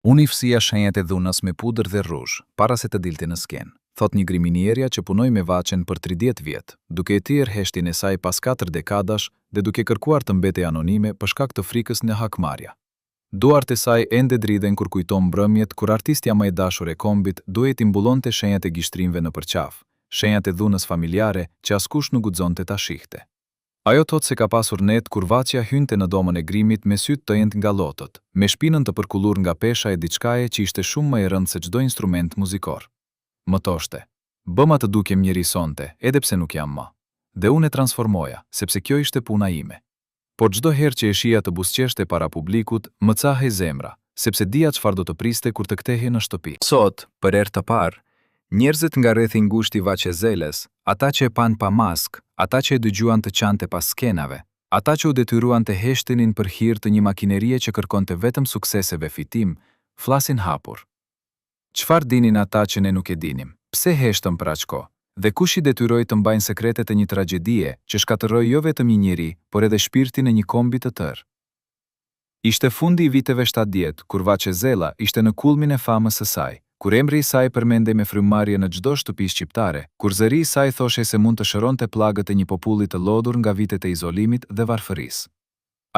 Unë i fësia shenjat e dhunës me pudër dhe rruzh, para se të dilte në skenë, thot një griminierja që punoj me Vaçen për 30 vjet, duke e thirrë heshtin e saj pas 4 dekadash dhe duke kërkuar të mbetej anonime për shkak të frikës në hakmarrje. Duart e saj ende dridhen kur kujton mbrëmjet kur artistja më e dashur e kombit duhet i mbullonte shenjat e gishtrimve në përqaf, shenjat e dhunës familjare që askush nuk guxonte ta shihte. Ajo thot se ka pasur net kur Vaçja hynte në domën e grimit me sytë të enjtë nga lotët, me shpinën të përkullur nga pesha e diçkaje që ishte shumë më e rëndë se çdo instrument muzikor. Më thoshte, bëma të dukem njëri sonte, edhe pse nuk jam më. Dhe unë e transformoja, sepse kjo ishte puna ime. Por çdo herë që e shija të buzëqeshte para publikut, më cahej zemra, sepse dija çfarë do të priste kur të kthehej në shtëpi. Sot, për herë të parë, njerëzit nga rrethi ngushtë i Vaçezelës, ata që e pan pa mask, ata që e dëgjuan të qante pas skenave, ata që u detyruan të heshtinin për hir të një makinerie që kërkonte vetëm sukseseve fitim, flasin hapur. Çfarë dinin ata që ne nuk e dinim? Pse heshtëm për aq kohë? Dhe kush i detyroi të mbajnë sekretet e një tragjedie që shkatërroi jo vetëm një njeri, por edhe shpirtin e një kombi të tërë? Ishte fundi i viteve 70, kur Vaçezela ishte në kulmin e famës së saj, kur emri i saj përmendej me frymëmarrje në çdo shtëpi shqiptare, kur zëri i saj thoshej se mund të shëronte pllagët e një populli të lodhur nga vitet e izolimit dhe varfërisë.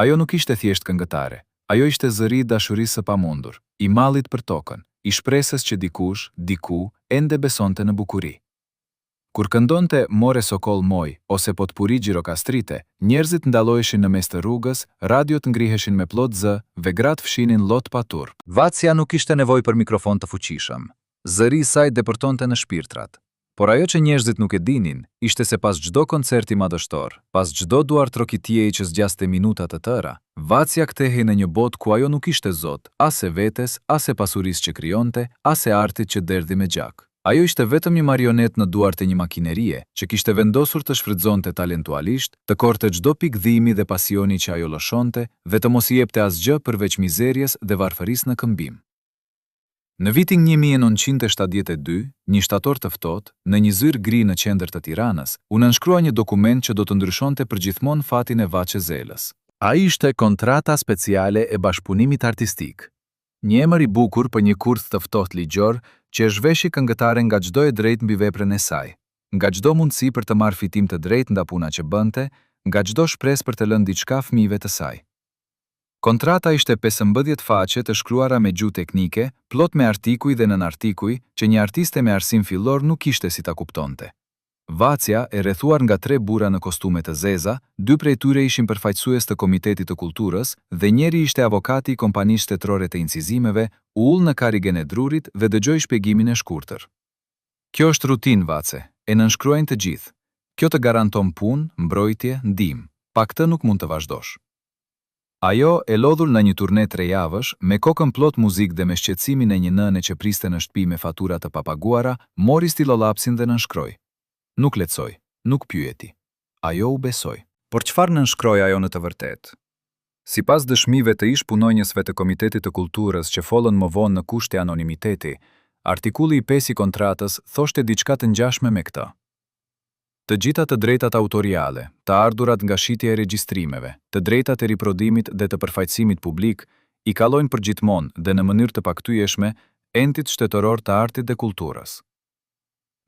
Ajo nuk ishte thjesht këngëtare, ajo ishte zëri i dashurisë së pamundur, i mallit për tokën, i shpresës që dikush, diku, ende besonte në bukuri. Kur këndonte More Sokol moj ose Potpuri Gjirokastrite, njerëzit ndalloheshin në mes të rrugës, radiot ngriheshin me plot zë, vegrat fshinin lot pa turp. Vaçja nuk kishte nevojë për mikrofon të fuqishëm. Zëri i saj depërtonte në shpirtrat. Por ajo që njerëzit nuk e dinin, ishte se pas çdo koncerti madhështor, pas çdo duart trokitjeje që zgjaste minuta të tëra, Vaçja kthehej në një botë ku ajo nuk ishte zot, as e vetes, as e pasurisë që krijonte, as e artit që derdhi me gjak. Ajo ishte vetëm një marionet në duart e një makinerie që kishte vendosur të shfrytëzonte talentualisht, të korte çdo pikë dhimbje dhe pasioni që ajo lëshonte dhe të mos i jepte asgjë përveç mizerjes dhe varfërisë në këmbim. Në vitin 1972, një shtator të ftohtë, në një zyrë gri në qendër të Tiranës, u nënshkrua një dokument që do të ndryshonte përgjithmonë fatin e Vaçezelës. Ai ishte kontrata speciale e bashkëpunimit artistik. Një emër i bukur për një kurth të ftohtë ligjor që e zhveshi këngëtaren nga çdo e drejtë mbi veprën e saj, nga çdo mundësi për të marrë fitim të drejtë nga puna që bënte, nga çdo shpresë për të lënë diçka fëmijëve të saj. Kontrata ishte 15 faqe të shkruara me gjuhë teknike, plot me artikuj dhe nën-artikuj që një artiste me arsim fillor nuk kishte si ta kuptonte. Vaçja, e rrethuar nga 3 burra në kostume të zeza, 2 prej tyre ishin përfaqësues të Komitetit të Kulturës dhe njëri ishte avokati i Kompanisë Shtetërore të Incizimeve, u ul në karrigen e drurit dhe dëgjoi shpjegimin e shkurtër. Kjo është rutinë, Vaçe, e nënshkruajnë të gjithë. Kjo të garanton punë, mbrojtje, ndihmë. Pa këtë nuk mund të vazhdosh. Ajo, e lodhur në një turne 3 javësh, me kokën plot muzikë dhe me shqetësimin e një nëne që priste në shtëpi me fatura të papaguara, mori stilolapsin dhe nënshkroi. Nuk lexoi, nuk pyeti. Ajo u besoi. Por çfarë nënshkroi ajo në të vërtetë? Sipas dëshmive të ish punonjësve të Komitetit të Kulturës që folën më vonë në kushte anonimiteti, artikulli i 5 i kontratës thoshte diçka të ngjashme me këtë. Të gjitha të drejtat autoriale, të ardhurat nga shitja e regjistrimeve, të drejtat e riprodhimit dhe të përfaqësimit publik, i kalojnë përgjithmonë dhe në mënyrë të paktyeshme entit shtetëror të artit dhe kulturës.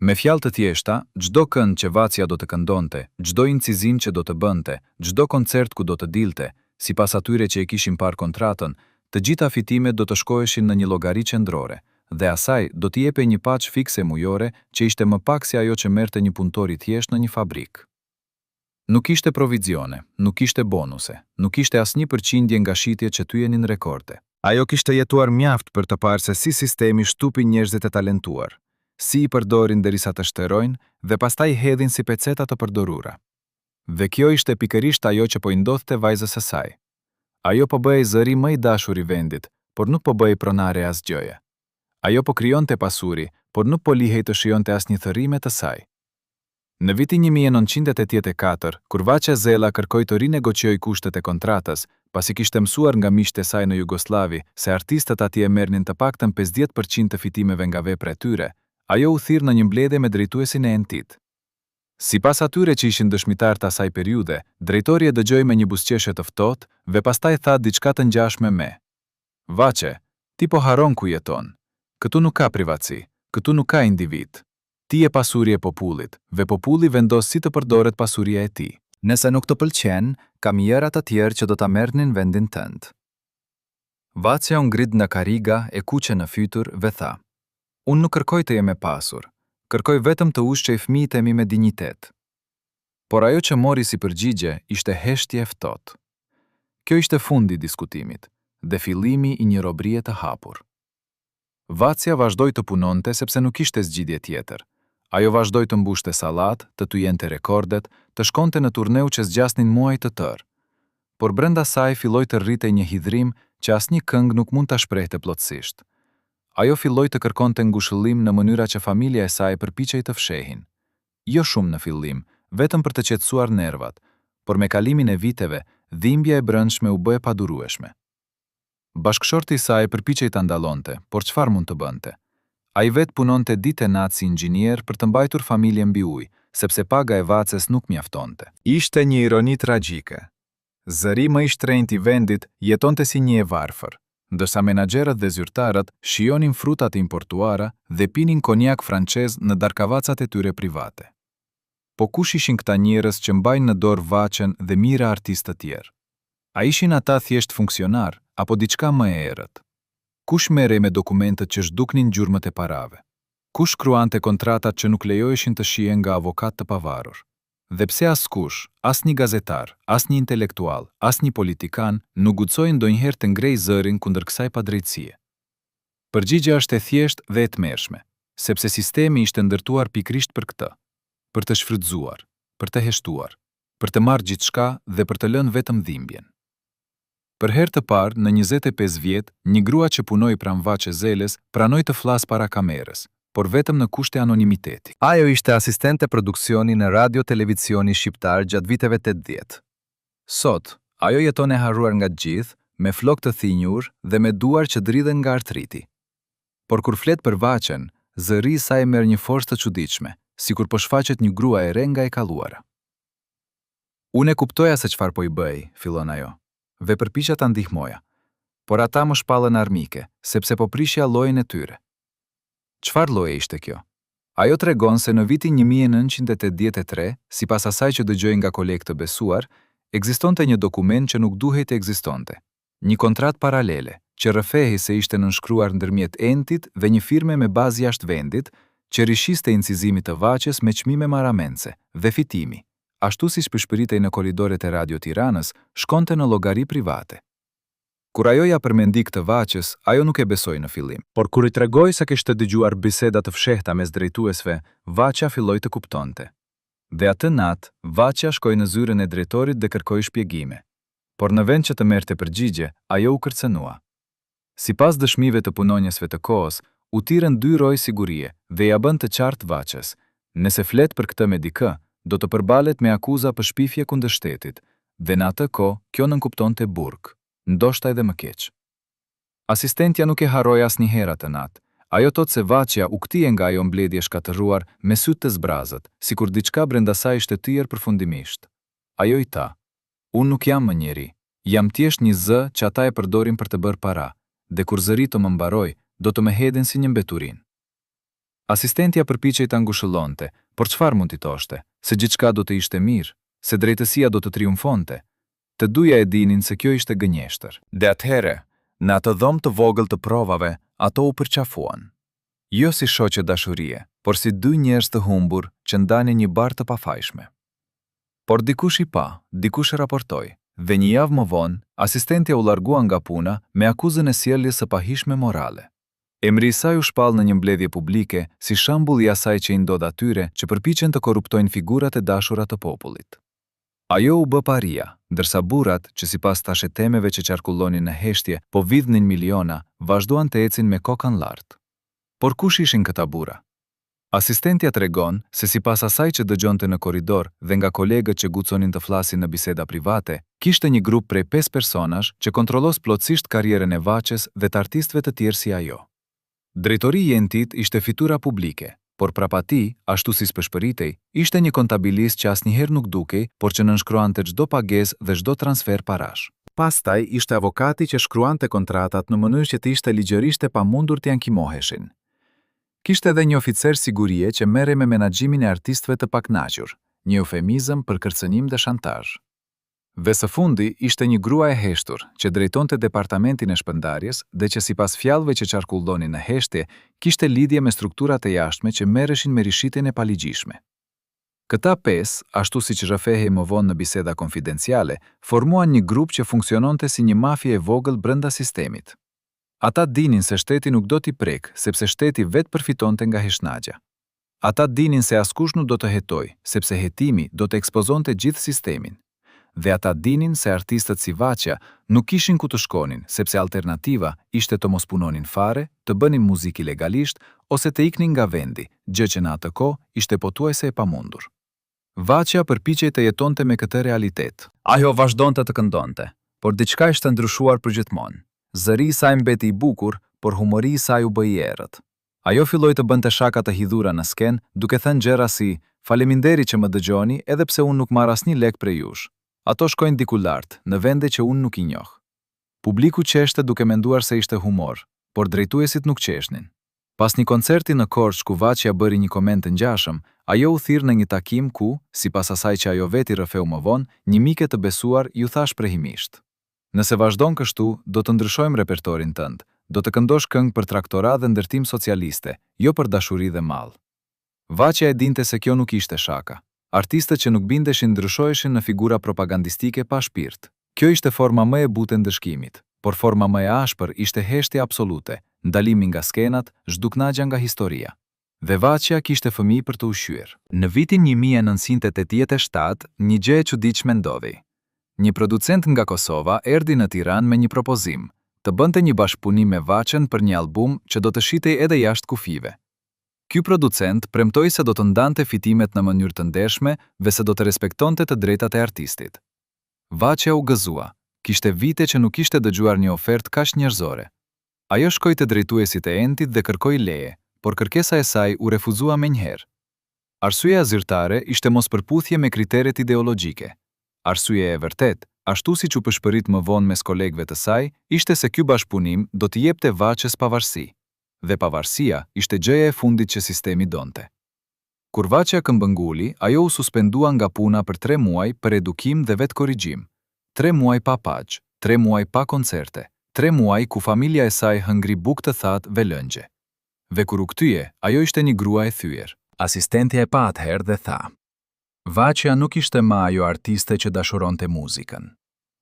Me fjalë të thjeshta, çdo kënd që Vaçja do të këndonte, çdo incizim që do të bënte, çdo koncert ku do të dilte, sipas atyre që e kishin parë kontratën, të gjitha fitimet do të shkoheshin në një llogari qendrore, dhe asaj do t'i jepej një paç fikse mujore që ishte më pak se ajo që merrte një punëtor i thjesht në një fabrikë. Nuk ishte provizione, nuk ishte bonuse, nuk ishte asnjë përqindje nga shitjet që thyenin rekorde. Ajo kishte jetuar mjaft për të parë se si sistemi shtupi njerëzit e talentuar, si i përdorin derisa të shterojnë dhe pastaj hedhin si peceta të përdorura. Dhe kjo ishte pikërisht ajo që po i ndodhte vajzës së saj. Ajo po bëhej zëri më i dashur i vendit, por nuk po bëhej pronare asgjëje. Ajo po krijonte pasuri, por nuk po lihej të shijonte asnjë thërrime të saj. Në vitin 1984, kur Vaçezela kërkoi të rinegociojë kushtet e kontratës, pasi kishte mësuar nga miqtë e saj në Jugosllavi se artistët atje merrnin të paktën 50% të fitimeve nga vepra e tyre, ajo u thirr në një mbledhje me drejtuesin e entit. Sipas atyre që ishin dëshmitar të asaj periudhe, drejtori e dëgjoi me një buzëqeshje të ftohtë dhe pastaj tha diçka të ngjashme me: "Vaçe, Ti po haron ku jeton. Këtu nuk ka privatësi, këtu nuk ka individ. Ti je pasuri e popullit, dhe populli vendos si të përdoret pasuria e tij. Nëse nuk të pëlqen, ka mjera të tjerë që do ta merrnin vendin tënd. Vacia u ngrit nga kariga e kuqe në fytur dhe tha: Unë nuk kërkoj të jem e pasur, kërkoj vetëm të ushqej fëmijët e mi me dinjitet. Por ajo që mori si përgjigje ishte heshtje e ftohtë. Kjo ishte fundi i diskutimit dhe fillimi i një robërie të hapur. Vacia vazhdoi të punonte sepse nuk kishte zgjidhje tjetër. Ajo vazhdoi të mbushte sallat, të tujente rekordet, të shkonte në turneu që zgjasnin muaj të tërë. Por brenda saj filloi të rritej një hidhrim që asnjë këngë nuk mund ta shprehte plotësisht. Ajo filloi të kërkonte ngushëllim në mënyra që familja e saj përpiqej të fshehin. Jo shumë në fillim, vetëm për të qetësuar nervat, por me kalimin e viteve, dhimbja e brendshme u bë e padurueshme. Bashkëshorti i saj përpiqej ta ndallonte, por çfarë mund të bënte? Ai vetë punonte ditë e natë si inxhinier për të mbajtur familjen mbi ujë, sepse paga e Vaces nuk mjaftonte. Ishte një ironi tragjike. Zëri më i shtrenjtë i vendit jetonte si një e varfër, ndërsa menaxherët dhe zyrtarët shijonin frutat e importuara dhe pinin konjak francez në darkavacat e tyre private. Po kush ishin këta njerëz që mbajnë në dorë Vacen dhe mijëra artistë të tjerë? A ishin ata thjesht funksionar apo diçka më e errët? Kush merrej me dokumentet që zhduknin gjurmët e parave? Kush shkruante kontratat që nuk lejoheshin të shihen nga avokat të pavarur? Dhe pse askush, asnjë gazetar, asnjë intelektual, asnjë politikan nuk guxoi ndonjëherë të ngrejë zërin kundër kësaj padrejtësie? Përgjigjja është e thjeshtë dhe e tmerrshme, sepse sistemi ishte ndërtuar pikërisht për këtë, për të shfrytzuar, për të heshtuar, për të marrë gjithçka dhe për të lënë vetëm dhimbjen. Për herë të parë në 25 vjet, një grua që punoi pranë Vaces Zeles pranoi të flasë para kamerës, por vetëm në kushte anonimiteti. Ajo ishte asistente produksioni në radio-televisioni shqiptar gjatë viteve 80. Sot, ajo jeton e harruar nga të gjithë, me flokë të thinjur dhe me duar që dridhen nga artriti. Por kur flet për Vacen, zëri i saj merr një forcë të çuditshme, sikur po shfaqet një grua e re nga e kalluara. Unë e kuptoja se çfarë po i bëj, fillon ajo, dhe përpiqja ta ndihmoja. Por ata më shpallën armike, sepse po prishja llojin e tyre. Çfarë lloje ishte kjo? Ajo tregon se në vitin 1983, sipas asaj që dëgjoi nga kolegë të besuar, ekzistonte një dokument që nuk duhej të ekzistonte. Një kontratë paralele, që rrëfehej se ishte nënshkruar ndërmjet entit dhe një firme me bazë jashtë vendit, që rishiste incizimit të Vaces me çmime marramense dhe fitimi, ashtu si shpeshpëritej në korridoret e Radio Tiranës, shkonte në llogari private. Kur ajo ja përmendi këtë Vaces, ajo nuk e besoi në fillim, por kur i tregoi se kishte dëgjuar biseda të fshehta mes drejtuesve, Vacia filloi të kuptonte. Dhe atë natë, Vacia shkoi në zyrën e drejtorit dhe kërkoi shpjegime. Por në vend që të merrte përgjigje, ajo u kërcënua. Sipas dëshmive të punonjësve të kohës, u tirën 2 roj sigurie dhe ja bën të qartë Vaces. Nëse flet për këtë me dikë, do të përballet me akuza për shpifje kundër shtetit, dhe në atë kohë kjo nënkuptonte burg, ndoshta edhe më keq. Asistentja nuk e harroi asnjëherë atë natë. Ajo thotë se Vacia u kthie nga ajo mbledhje shkatërruar me sytë të zbrazët, sikur diçka brenda saj ishte tyrë përfundimisht. Ajo i tha: "Unë nuk jam më njeri, jam thjesht një zë që ata e përdorin për të bërë para, dhe kur zëri të më mbaroj, do të më hedhin si një mbeturin." Asistentja përpiqej ta ngushëllonte, por çfarë mund t'i thoshte? Se gjithçka do të ishte mirë, se drejtësia do të triumfonte. Të duja e dinin se kjo ishte gënjeshtër. Dhe atëherë, në atë dhomë të vogël të provave, ato u përqafuan. Jo si shoqe dashurie, por si 2 njerëz të humbur që ndanin një barë të pafajshme. Por dikush i pa, dikush e raportoi, dhe një javë më vonë, asistentja u largua nga puna me akuzën e sjelljes së pahishme morale. Emri i saj u shpall në një mbledhje publike si shembull i asaj që i ndodh atyre që përpiqen të korruptojnë figurat e dashura të popullit. Ajo u bë paria, ndërsa burrat, që sipas tashetemeve që qarkullonin në heshtje, po vidhnin miliona, vazhduan të ecin me kokën lart. Por kush ishin këta burra? Asistentja tregon se sipas asaj që dëgjonte në korridor dhe nga kolegët që guxonin të flasin në biseda private, kishte një grup prej 5 personash që kontrollos plotësisht karrierën e Vaces dhe të artistëve të tjerë si ajo. Drejtoria e entit ishte fitura publike, Por prapa tij, ashtu si spëshpëritej, ishte një kontabilist që asnjëherë nuk dukej, por që nënshkruante çdo pagesë dhe çdo transfer parash. Pastaj ishte avokati që shkruante kontratat në mënyrë që të ishte ligjërisht e pamundur të ankimoheshin. Kishte edhe një oficer sigurie që merrej me menaxhimin e artistëve të paknaqur, një eufemizëm për kërcënim dhe shantazh. Dhe së fundi ishte një grua e heshtur që drejtonte departamentin e shpërndarjes dhe që sipas fjalëve që qarkullonin në heshtje, kishte lidhje me strukturat e jashtme që merreshin me rishitjen e paligjshme. Këta pesë, ashtu siç rrëfehej më vonë në biseda konfidenciale, formuan një grup që funksiononte si një mafie e vogël brenda sistemit. Ata dinin se shteti nuk do t'i prek, sepse shteti vetë përfitonte nga heshtnaqja. Ata dinin se askush nuk do të hetoj, sepse hetimi do të ekspozonte gjithë sistemin. Dhe ata dinin se artistët si Vaçja nuk kishin ku të shkonin, sepse alternativa ishte të mos punonin fare, të bënin muzikë ilegalisht ose të iknin nga vendi, gjë që në atë kohë ishte pothuajse e pamundur. Vaçja përpiqej të jetonte me këtë realitet. Ajo vazhdonte të këndonte, por diçka ishte ndryshuar përgjithmonë. Zëri i saj mbeti i bukur, por humori i saj u bë i errët. Ajo filloi të bënte shaka të hidhura në skenë, duke thënë gjëra si: "Faleminderit që më dëgjoni, edhe pse unë nuk marr asnjë lek prej jush. Ato shkojnë diku lart, në vende që unë nuk i njoh." Publiku qeshte duke menduar se ishte humor, por drejtuesit nuk qeshnin. Pas një koncerti në Korçë ku Vaçja bëri një koment të ngjashëm, ajo u thirr në një takim ku, sipas asaj që ajo veti rrëfeu më vonë, një mike të besuar ju tha shprehimisht: "Nëse vazhdon kështu, do të ndryshojmë repertorin tënd, do të këndosh këngë për traktora dhe ndërtim socialiste, jo për dashuri dhe mall." Vaçja e dinte se kjo nuk ishte shaka. Artistët që nuk bindeshin ndryshoheshin në figura propagandistike pa shpirt. Kjo ishte forma më e butë e ndëshkimit, por forma më e ashpër ishte heshtja absolute, ndalimi nga skenat, zhduknaqja nga historia. Dhe Vaçja kishte fëmijë për të ushqyer. Në vitin 1987, një gjë e çuditshme ndodhi. Një producent nga Kosova erdhi në Tiranë me një propozim, të bënte një bashkëpunim me Vaçën për një album që do të shitej edhe jashtë kufive. Ky producent premtoi se do të ndante fitimet në mënyrë të ndershme dhe se do të respektonte të drejtat e artistit. Vaçja u gëzua, kishte vite që nuk kishte dëgjuar një ofertë kaq njerëzore. Ajo shkoi te drejtuesit e entit dhe kërkoi leje, por kërkesa e saj u refuzua menjëherë. Arsyeja zyrtare ishte mospërputhje me kriteret ideologjike. Arsyeja e vërtet, ashtu siç u përshpërit më vonë mes kolegëve të saj, ishte se ky bashkëpunim do t'i jepte Vaçës pavarësi. Dhe pavarësia ishte gjëja e fundit që sistemi donte. Kur Vaçja këmbënguli, ajo u suspendua nga puna për 3 muaj për edukim dhe vetë korrigjim. 3 muaj pa pagjë, 3 muaj pa koncerte, 3 muaj ku familja e saj hëngri bukë të thatë dhe lëngje. Dhe kur u kthye, ajo ishte një grua e thyer. Asistentja e pa atëherë dhe tha: "Vaçja nuk ishte më ajo artiste që dashuronte muzikën.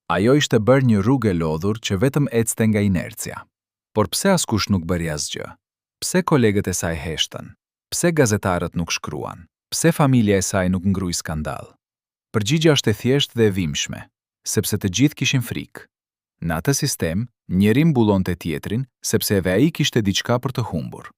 Ajo ishte bërë një rrugë e lodhur që vetëm ecte nga inercia." Por pse askush nuk bëri asgjë? Pse kolegët e saj heshtën? Pse gazetarët nuk shkruan? Pse familja e saj nuk ngrui skandal? Përgjigjja është e thjeshtë dhe e dhimbshme, sepse të gjithë kishin frikë. Në atë sistem, njeri mbullonte tjetrin sepse edhe ai kishte diçka për të humbur.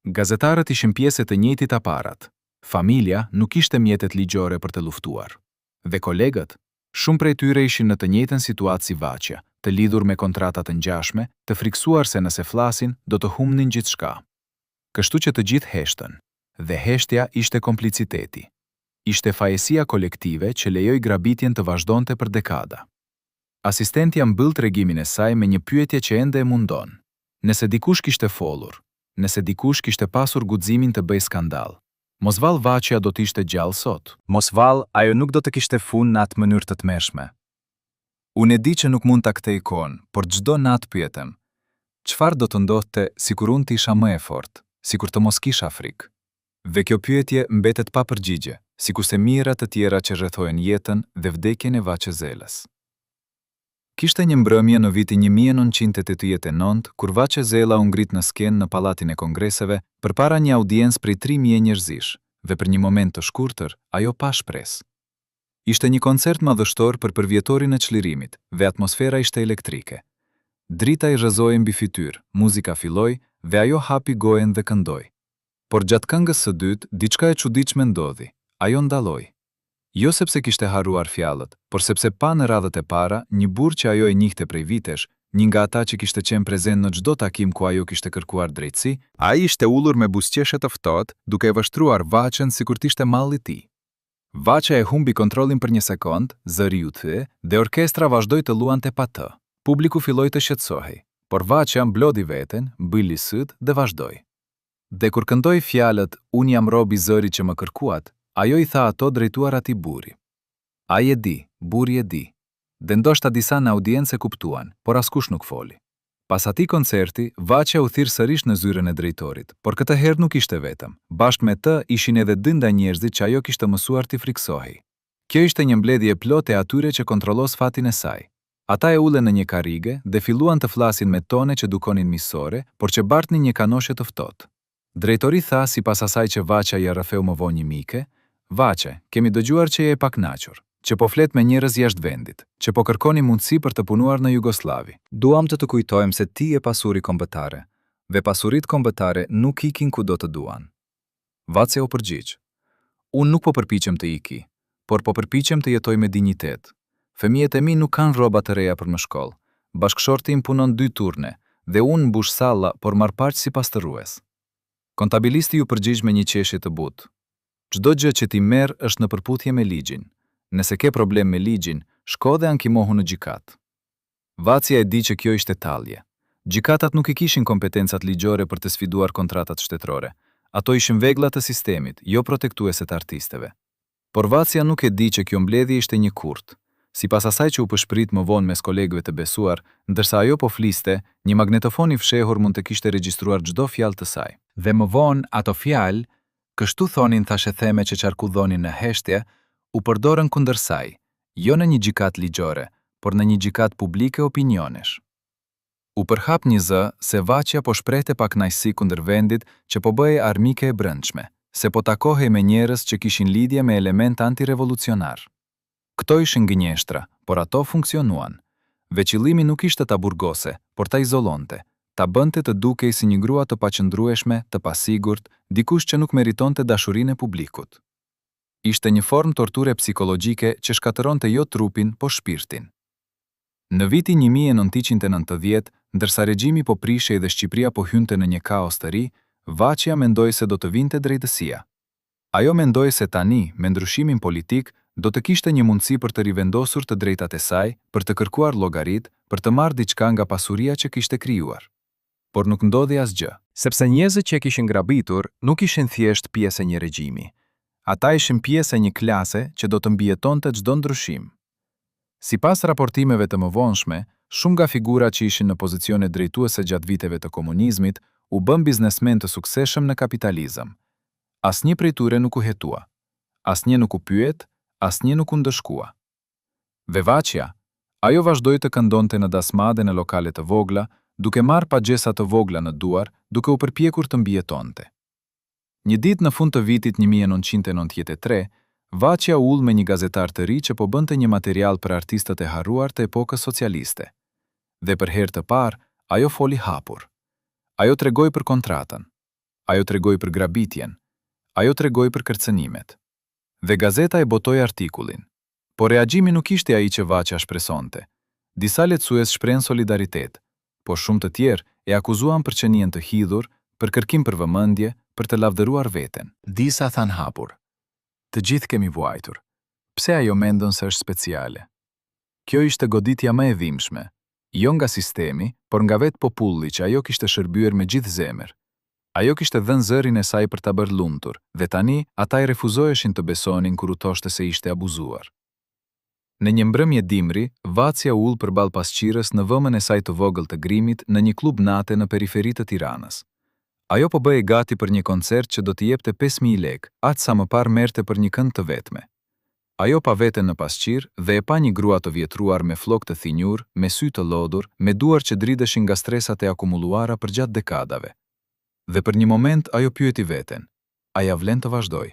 Gazetarët ishin pjesë të njëjtit aparat. Familja nuk kishte mjetet ligjore për të luftuar. Dhe kolegët, shumë prej tyre ishin në të njëjtën situatë si Vaçja, të lidhur me kontrata të ngjashme, të friksuar se nëse flasin, do të humbnin gjithçka. Kështu që të gjithë heshtën, dhe heshtja ishte kompliciteti. Ishte fajesia kolektive që lejoi grabitjen të vazhdonte për dekada. Asistentja mbyll tregimin e saj me një pyetje që ende e mundon. Nëse dikush kishte folur, nëse dikush kishte pasur guximin të bëjë skandal, mos vallë Vaçja do të ishte gjallë sot. Mos vallë, ajo nuk do të kishte fund në atë mënyrë të tmerrshme. Unë e di që nuk mund ta kthej kohën, por çdo natë pyetem: çfarë do të ndodhte sikur unë të isha më e fortë, sikur të mos kisha frikë? Dhe kjo pyetje mbetet pa përgjigje, sikurse mijëra të tjera që rrethojnë jetën dhe vdekjen e Vaçës Zelës. Kishte një mbrëmje në vitin 1989, kur Vaçë Zela u ngrit në skenë në Pallatin e Kongreseve përpara një audiencë prej 3000 njerëzish, dhe për një moment të shkurtër, ajo pa shpresë. Ishte një koncert madhështor për përvjetorin e çlirimit, dhe atmosfera ishte elektrike. Drita i rrëzoi mbi fytyrë, muzika filloi dhe ajo hapi gojen dhe këndoi. Por gjatë këngës së dytë, diçka e çuditshme ndodhi. Ajo ndaloi. Jo sepse kishte harruar fjalët, por sepse pa në radhët e para një burr që ajo e njihte prej vitesh, një nga ata që kishte qenë prezent në çdo takim ku ajo kishte kërkuar drejtësi, Ai ishte ullur me buzëqeshje të ftohtë, duke vështruar Vaçën sikur t'ishte malli i tij. Vaçja e humbi kontrollin për një sekond, zëri u thye dhe orkestra vazhdoi të luante pa të. Publiku filloi të shqetësohej, por Vaçja mblodhi veten, mbyli syt dhe vazhdoi. Dhe kur këndoi fjalët "Unë jam robi i zërit që më kërkuat", ajo i tha ato drejtuar atij burri. Ai e di, burri e di. Dhe ndoshta disa në audiencë kuptuan, por askush nuk foli. Pas atij koncerti, Vaçja u thirr sërish në zyrën e drejtorit, por këtë herë nuk ishte vetëm. Bashkë me të ishin edhe dënda njerëzit që ajo kishte mësuar t'i friksohej. Kjo ishte një mbledhje plotë e atyre që kontrollos fatin e saj. Ata e ulën në një karrige dhe filluan të flasin me tone që dukonin miqësore, por që bartnin një kanoshe të ftohtë. Drejtori tha sipas asaj që Vaçja ja rrafeu më vonë një mike: "Vaçe, kemi dëgjuar që je e paknaqur, që po flet me njerëz jashtë vendit, që po kërkoni mundësi për të punuar në Jugosllavi. Duam të kujtojmë se ti je pasuri kombëtare, dhe pasuritë kombëtare nuk ikin kudo të duan." Vaçja u përgjigj: "Unë nuk po përpiqem të iki, por po përpiqem të jetoj me dinjitet. Fëmijët e mi nuk kanë rroba të reja për në shkollë. Bashkëshorti im punon 2 turne dhe unë mbush salla, por marr parq si pastërues." Kontabilisti ju përgjigj me një qeshje të butë: "Çdo gjë që ti merr është në përputhje me ligjin. Nëse ke problem me ligjin, shko dhe ankimohu në gjykat." Vaçja e di që kjo ishte tallje. Gjykatat nuk i kishin kompetencat ligjore për të sfiduar kontratat shtetërore. Ato ishin vegla të sistemit, jo protektuese të artisteve. Por Vaçja nuk e di që kjo mbledhje ishte një kurth. Sipas asaj që u përshprit më vonë mes kolegëve të besuar, ndërsa ajo po fliste, një magnetofon i fshehur mund të kishte regjistruar çdo fjalë të saj. Dhe më vonë ato fjalë, kështu thonin thashë theme që qarkudhonin në heshtje, u përdorën kundër saj, jo në një gjykat ligjore, por në një gjykat publike opinionesh. U përhap një zë se Vaçja po shprehte pakënaqësi kundër vendit që po bëhej armike e brendshme, se po takohej me njerëz që kishin lidhje me element antirevolucionar. Këto ishin gënjeshtra, por ato funksionuan. Ve qëllimi nuk ishte ta burgose, por ta izolonte, ta bënte të dukej si një grua të paqëndrueshme, të pasigurt, dikush që nuk meritonte dashurinë e publikut. Ishte një formë torture psikologjike që shkatëronte jo trupin, po shpirtin. Në vitin 1990, ndërsa regjimi po prishej dhe Shqipëria po hynte në një kaos të ri, Vaçja mendoi se do të vinte drejtësia. Ajo mendoi se tani, me ndryshimin politik, do të kishte një mundësi për të rivendosur të drejtat e saj, për të kërkuar llogarit, për të marrë diçka nga pasuria që kishte krijuar. Por nuk ndodhi asgjë, sepse njerëzit që kishin grabitur nuk ishin thjesht pjesë e një regjimi. Ata ishin pjesë e një klase që do të mbijetonte çdo ndryshim. Sipas raportimeve të mëvonshme, shumë nga figurat që ishin në pozicione drejtuese gjatë viteve të komunizmit u bën biznesmen të suksesshëm në kapitalizëm. Asnjë prej tyre nuk u hetua. Asnjë nuk u pyet, asnjë nuk u ndëshkua. Dhe Vaçja, ajo vazhdoi të këndonte në dasmade në lokale të vogla, duke marrë pagjesa të vogla në duar, duke u përpjekur të mbijetonte. Një ditë në fund të vitit 1993, Vaçja ull me një gazetar të ri që po bënte një material për artistët e harruar të epokës socialiste. Dhe për herë të parë, ajo foli hapur. Ajo tregoi për kontratën. Ajo tregoi për grabitjen. Ajo tregoi për kërcënimet. Dhe gazeta e botoi artikullin. Por reagjimi nuk ishte ai që Vaçja shpresonte. Disa lehtësues shprehen solidaritet, por shumë të tjerë e akuzuan për qenien të hidhur, për kërkim për vëmendje, për të lavdëruar veten. Disa than hapur: "Të gjithë kemi vuajtur. Pse ajo mendon se është speciale?" Kjo ishte goditja më e dhimbshme, jo nga sistemi, por nga vetë populli që ajo kishte shërbyer me gjithë zemër. Ajo kishte dhënë zërin e saj për ta bërë lumtur, dhe tani ata i refuzoheshin të besonin kur u thoshte se ishte abuzuar. Në një mbrëmje dimri, Vaçja ull përballë pasqyrës në vëmën e saj të vogël të grimit në një klub nate në periferi të Tiranës. Ajo po bëhej gati për një koncert që do t'i jepte 5.000 lekë, atë sa më parë merrte për një kënd të vetme. Ajo pa veten në pasqyrë dhe e pa një grua të vjetruar me flokë të thinjur, me sy të lodhur, me duar që dridheshin nga stresat e akumuluara për gjatë dekadave. Dhe për një moment ajo pyeti veten: a ja vlen të vazhdoj?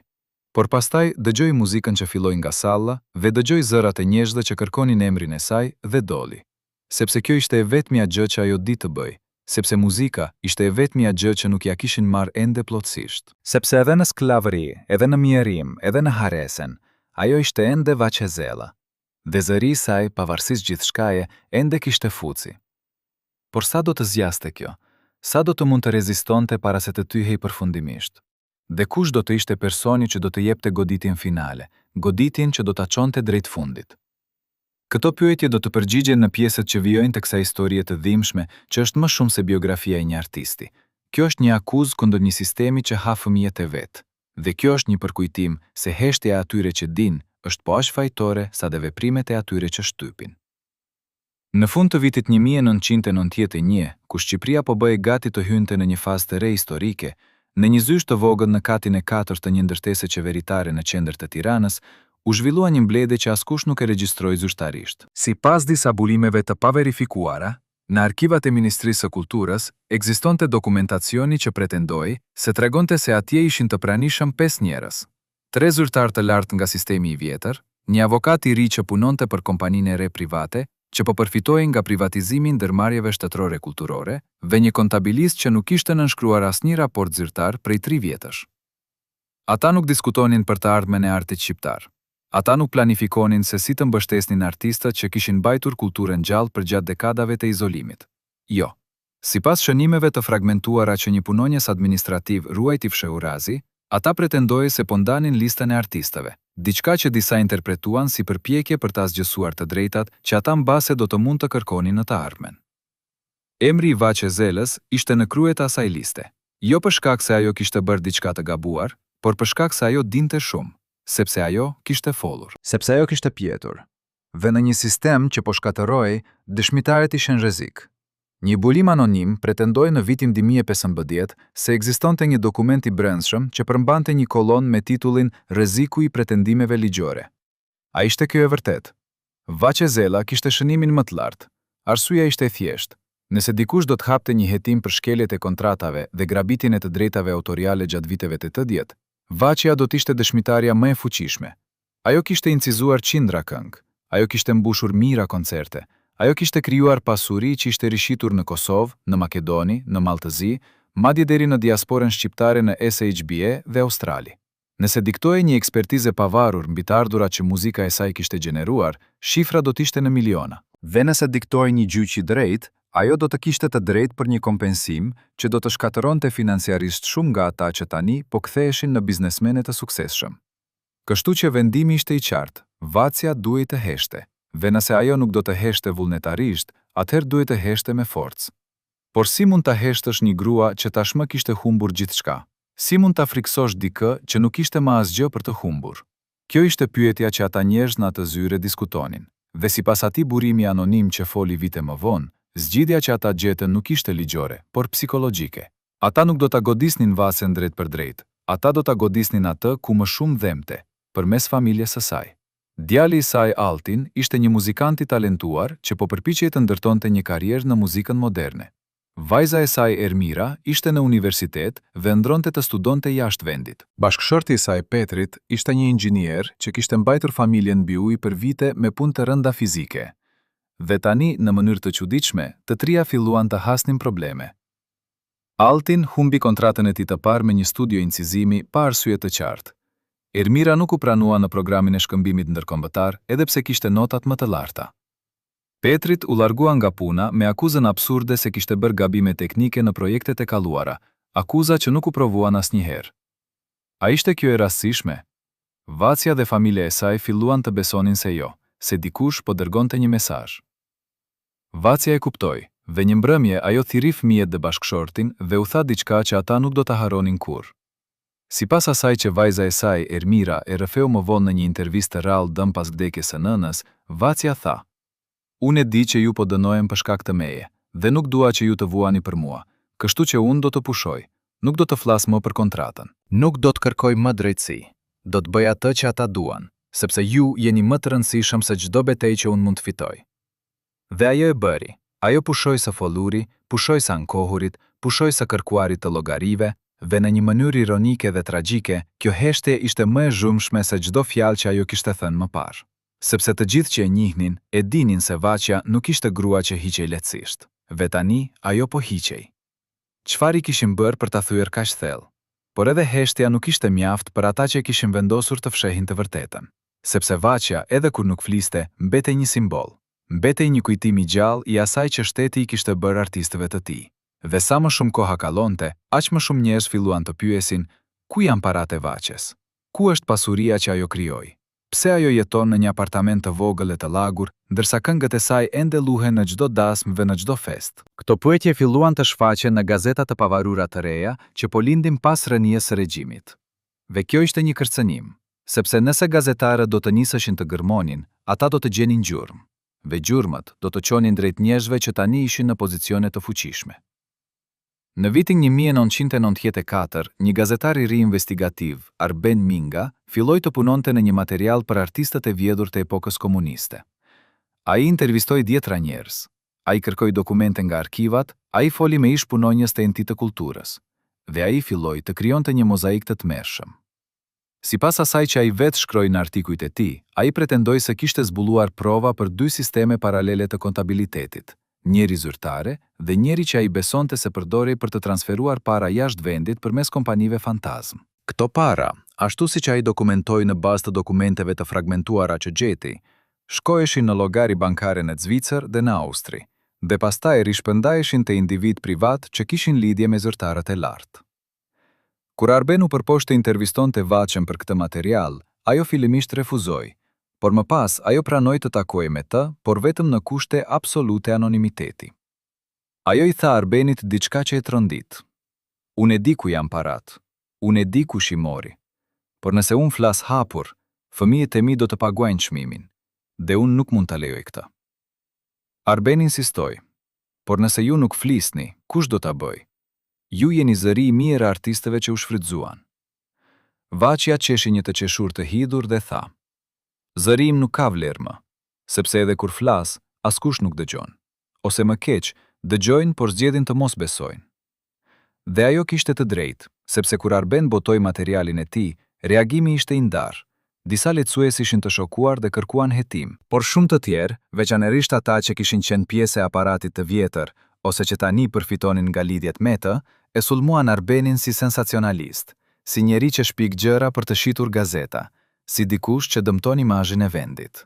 Por pastaj dëgjoi muzikën që filloi nga salla dhe dëgjoi zërat e njerëzve që kërkonin emrin e saj dhe doli. Sepse kjo ishte e vetmja gjë që ajo di të bëj, sepse muzika ishte e vetmja gjë që nuk ja kishin marrë ende plotësisht. Sepse edhe në sklavëri, edhe në mjerim, edhe në haresen, ajo ishte ende Vaçezela. Dhe zëri i saj, pavarësisht gjithçkaje, ende kishte fuci. Por sa do të zgjaste kjo? Sa do të mund të rezistonte para se të tyhej përfundimisht? Dhe kush do të ishte personi që do të jepte goditin finale, goditin që do ta çonte drejt fundit? Këto pyetje do të përgjigjen në pjesët që vijojnë të kësaj historie të dhimbshme, që është më shumë se biografia e një artisti. Kjo është një akuzë kundër një sistemi që ha fëmijët e vet. Dhe kjo është një përkujtim se heshtja e atyre që din është po aq fajtore sa dhe veprimet e atyre që shtypin. Në fund të vitit 1991, ku Shqipëria po bëhej gati të hynte në një fazë të re historike, në një zysh të vogël në katin e 4 të një ndërtese qeveritare në qendër të Tiranës, u zhvillua një mbledhje që askush nuk e regjistroi zyrtarisht. Sipas disa burimeve të paverifikuara, në arkivat e Ministrisë së Kulturës ekzistonte dokumentacioni që pretendoi se tregonte se atje ishin të pranishëm 5 njerëz. 3 zyrtar të lartë nga sistemi i vjetër, një avokat i ri që punonte për kompaninë e re private, që po përfitoi nga privatizimi i ndërmarrjeve shtetërore kulturore, dhe një kontabilist që nuk kishte nënshkruar asnjë raport zyrtar prej 3 vjetësh. Ata nuk diskutonin për të ardhmen e artit shqiptar. Ata nuk planifikonin se si të mbështesnin artistët që kishin mbajtur kulturën gjallë për gjatë dekadave të izolimit. Jo. Sipas shënimeve të fragmentuara që një punonjës administrativ ruajti fshehurazi, ata pretendoi se po ndanin listën e artistëve, diçka që disa interpretuan si përpjekje për ta zgjësuar të drejtat që ata mbase do të mund të kërkonin në të ardhmen. Emri i Vaçe Zelës ishte në krye të asaj liste, jo për shkak se ajo kishte bërë diçka të gabuar, por për shkak se ajo dinte shumë, sepse ajo kishte follur. Sepse ajo kishte pjetur. Dhe në një sistem që po shkatërroi, dëshmitarët ishin rrezik. Një burim anonim pretendoi në vitin 2015 se ekzistonte një dokument i brendshëm që përmbante një kolon me titullin Rreziku i pretendimeve ligjore. A ishte kjo e vërtet? Vaçe Zela kishte shënimin më të lartë. Arsyeja ishte e thjeshtë. Nëse dikush do të hapte një hetim për shkeljet e kontratave dhe grabitjen e të drejtave autoriale gjatë viteve të 80, Vaçja do të ishte dëshmitarja më e fuqishme. Ajo kishte incizuar qindra këngë, ajo kishte mbushur mijëra koncerte, ajo kishte krijuar pasuri që ishte rishitur në Kosovë, në Makedoni, në Maltëzi, madje deri në diasporën shqiptare në SHBE dhe Australi. Nëse diktohej një ekspertizë e pavarur mbi të ardhurat që muzika e saj kishte gjeneruar, shifra do të ishte në miliona. Dhe nëse diktohej një gjyq i drejtë, ajo do të kishte të drejtë për një kompensim që do të shkatëronte financiarisht shumë nga ata që tani po ktheheshin në biznesmene të suksesshëm. Kështu që vendimi ishte i qartë, Vaçja duhej të heshte, dhe nëse ajo nuk do të heshte vullnetarisht, atëherë duhet të heshte me forcë. Por si mund ta heshtësh një grua që tashmë kishte humbur gjithçka? Si mund ta friksosh dikë që nuk ishte më asgjë për të humbur? Kjo ishte pyetja që ata njerëz në atë zyre diskutonin. Dhe sipas atij burimi anonim që foli vite më vonë, zgjidhja që ata gjetën nuk ishte ligjore, por psikologjike. Ata nuk do ta godisnin Vaçen drejt për drejt. Ata do ta godisnin atë ku më shumë dhemte, përmes familjes së saj. Djali i saj Altin ishte një muzikant i talentuar që po përpiqej të ndërtonte një karrierë në muzikën moderne. Vajza e saj Ermira ishte në universitet dhe ndronte të studonte jashtë vendit. Bashkëshorti i saj Petrit ishte një inxhinier që kishte mbajtur familjen mbi ujë për vite me punë të rënda fizike. Dhe tani, në mënyrë të çuditshme, të trija filluan të hasnin probleme. Altin humbi kontratën e tij të parë me një studio incizimi pa arsye të qartë. Ermira nuk u pranua në programin e shkëmbimit ndërkombëtar, edhe pse kishte notat më të larta. Petrit u largua nga puna me akuzën absurde se kishte bërë gabime teknike në projektet e kalluara, akuza që nuk u provuan asnjëherë. A ishte kjo e rastësishme? Vaçja dhe familja e saj filluan të besonin se jo, se dikush po dërgonte një mesazh. Vaçja e kuptoi, dhe një mbrëmje ajo thiri fëmijët dhe bashkëshortin dhe u tha diçka që ata nuk do ta harronin kurrë. Sipas asaj që vajza e saj, Ermira, e rrëfeu më vonë në një intervistë rrallë dëm pas vdekjes së nënës, Vaçja tha: "Unë e di që ju po dënohem për shkak të meje, dhe nuk dua që ju të vuani për mua, kështu që unë do të pushoj, nuk do të flas më për kontratën. Nuk do të kërkoj më drejtësi, do të bëj atë që ata duan, sepse ju jeni më të rëndësishëm se çdo betejë që unë mund të fitoj." Dhe ajo e bëri. Ajo pushoi së folluri, pushoi sa ankohurit, pushoi së kërkuarit të llogarive, dhe në një mënyrë ironike dhe tragjike, kjo heshtje ishte më e zhumshme se çdo fjalë që ajo kishte thënë më parë. Sepse të gjithë që e njihnin, e dinin se Vaçja nuk ishte grua që hiqej lehtësisht. Ve tani, ajo po hiqej. Çfarë i kishin bërë për ta thyer kaq thellë? Por edhe heshtja nuk ishte mjaft për ata që kishin vendosur të fshehin të vërtetën. Sepse Vaçja, edhe kur nuk fliste, mbetej një simbol. Mbetej një kujtim i gjallë i asaj që shteti i kishte bërë artistëve të tij. Dhe sa më shumë koha kallonte, aq më shumë njerëz filluan të pyesin, ku janë paratë e Vaçes? Ku është pasuria që ajo krijoi? Pse ajo jeton në një apartament të vogël e të lagur, ndërsa këngët e saj ende luhen në çdo dasmë dhe në çdo fest? Këto pyetje filluan të shfaqen në gazeta të pavarura të reja që po lindin pas rënies së regjimit. Dhe kjo ishte një kërcënim, sepse nëse gazetarët do të niseshin të gërmonin, ata do të gjenin gjurmë, dhe gjurmët do të çonin drejt njerëzve që tani ishin në pozicione të fuqishme. Në vitin 1994, një gazetar i ri investigativ, Arben Minga, filloi të punonte në një material për artistët e vjedhur të epokës komuniste. Ai intervistoi 10 njerëz. Ai kërkoi dokumente nga arkivat, ai foli me ish punonjës të entitë të kulturës, dhe ai filloi të krijonte një mozaik të tmerrshëm. Sipas asaj që ai vetë shkroi në artikujt e tij, ai pretendoi se kishte zbuluar prova për 2 sisteme paralele të kontabilitetit, njëri zyrtare dhe njëri që ai besonte se përdorej për të transferuar para jashtë vendit përmes kompanive fantazm. Këto para, ashtu siç ai dokumentoi në bazë të dokumenteve të fragmentuara që gjeti, shkoheshin në llogari bankare në Zvicër dhe në Austri, dhe pastaj rishpërndaheshin te individ privat që kishin lidhje me zyrtarët e lartë. Kur Arben u përpoqte intervistonte Vaçen për këtë material, ajo fillimisht refuzoi, por më pas ajo pranoi të takojë me të, por vetëm në kushte absolute anonimiteti. Ajo i tha Arbenit diçka që e trondit. Unë e di ku janë parat, unë e di kush i mori, por nëse unë flas hapur, fëmijët e mi do të paguajnë çmimin, dhe unë nuk mund ta lejoj këtë. Arben insistoi, por nëse ju nuk flisni, kush do ta bëj? Ju jeni zëri i mirë artistëve që u shfrytzuan. Vaçja qeshi një të qeshur të hidhur dhe tha, zëri im nuk ka vlerë më, sepse edhe kur flas, askush nuk dëgjon. Ose më keq, dëgjojnë por zgjedhin të mos besojnë. Dhe ajo kishte të drejtë, sepse kur Arben botoi materialin e tij, reagimi ishte i ndarë. Disa lexues ishin të shokuar dhe kërkuan hetim, por shumë të tjerë, veçanërisht ata që kishin qenë pjesë e aparatit të vjetër ose që tani përfitonin nga lidhjet me të, e sulmuan Arbenin si sensacionalist, si njeri që shpik gjëra për të shitur gazeta, si dikush që dëmton imazhin e vendit.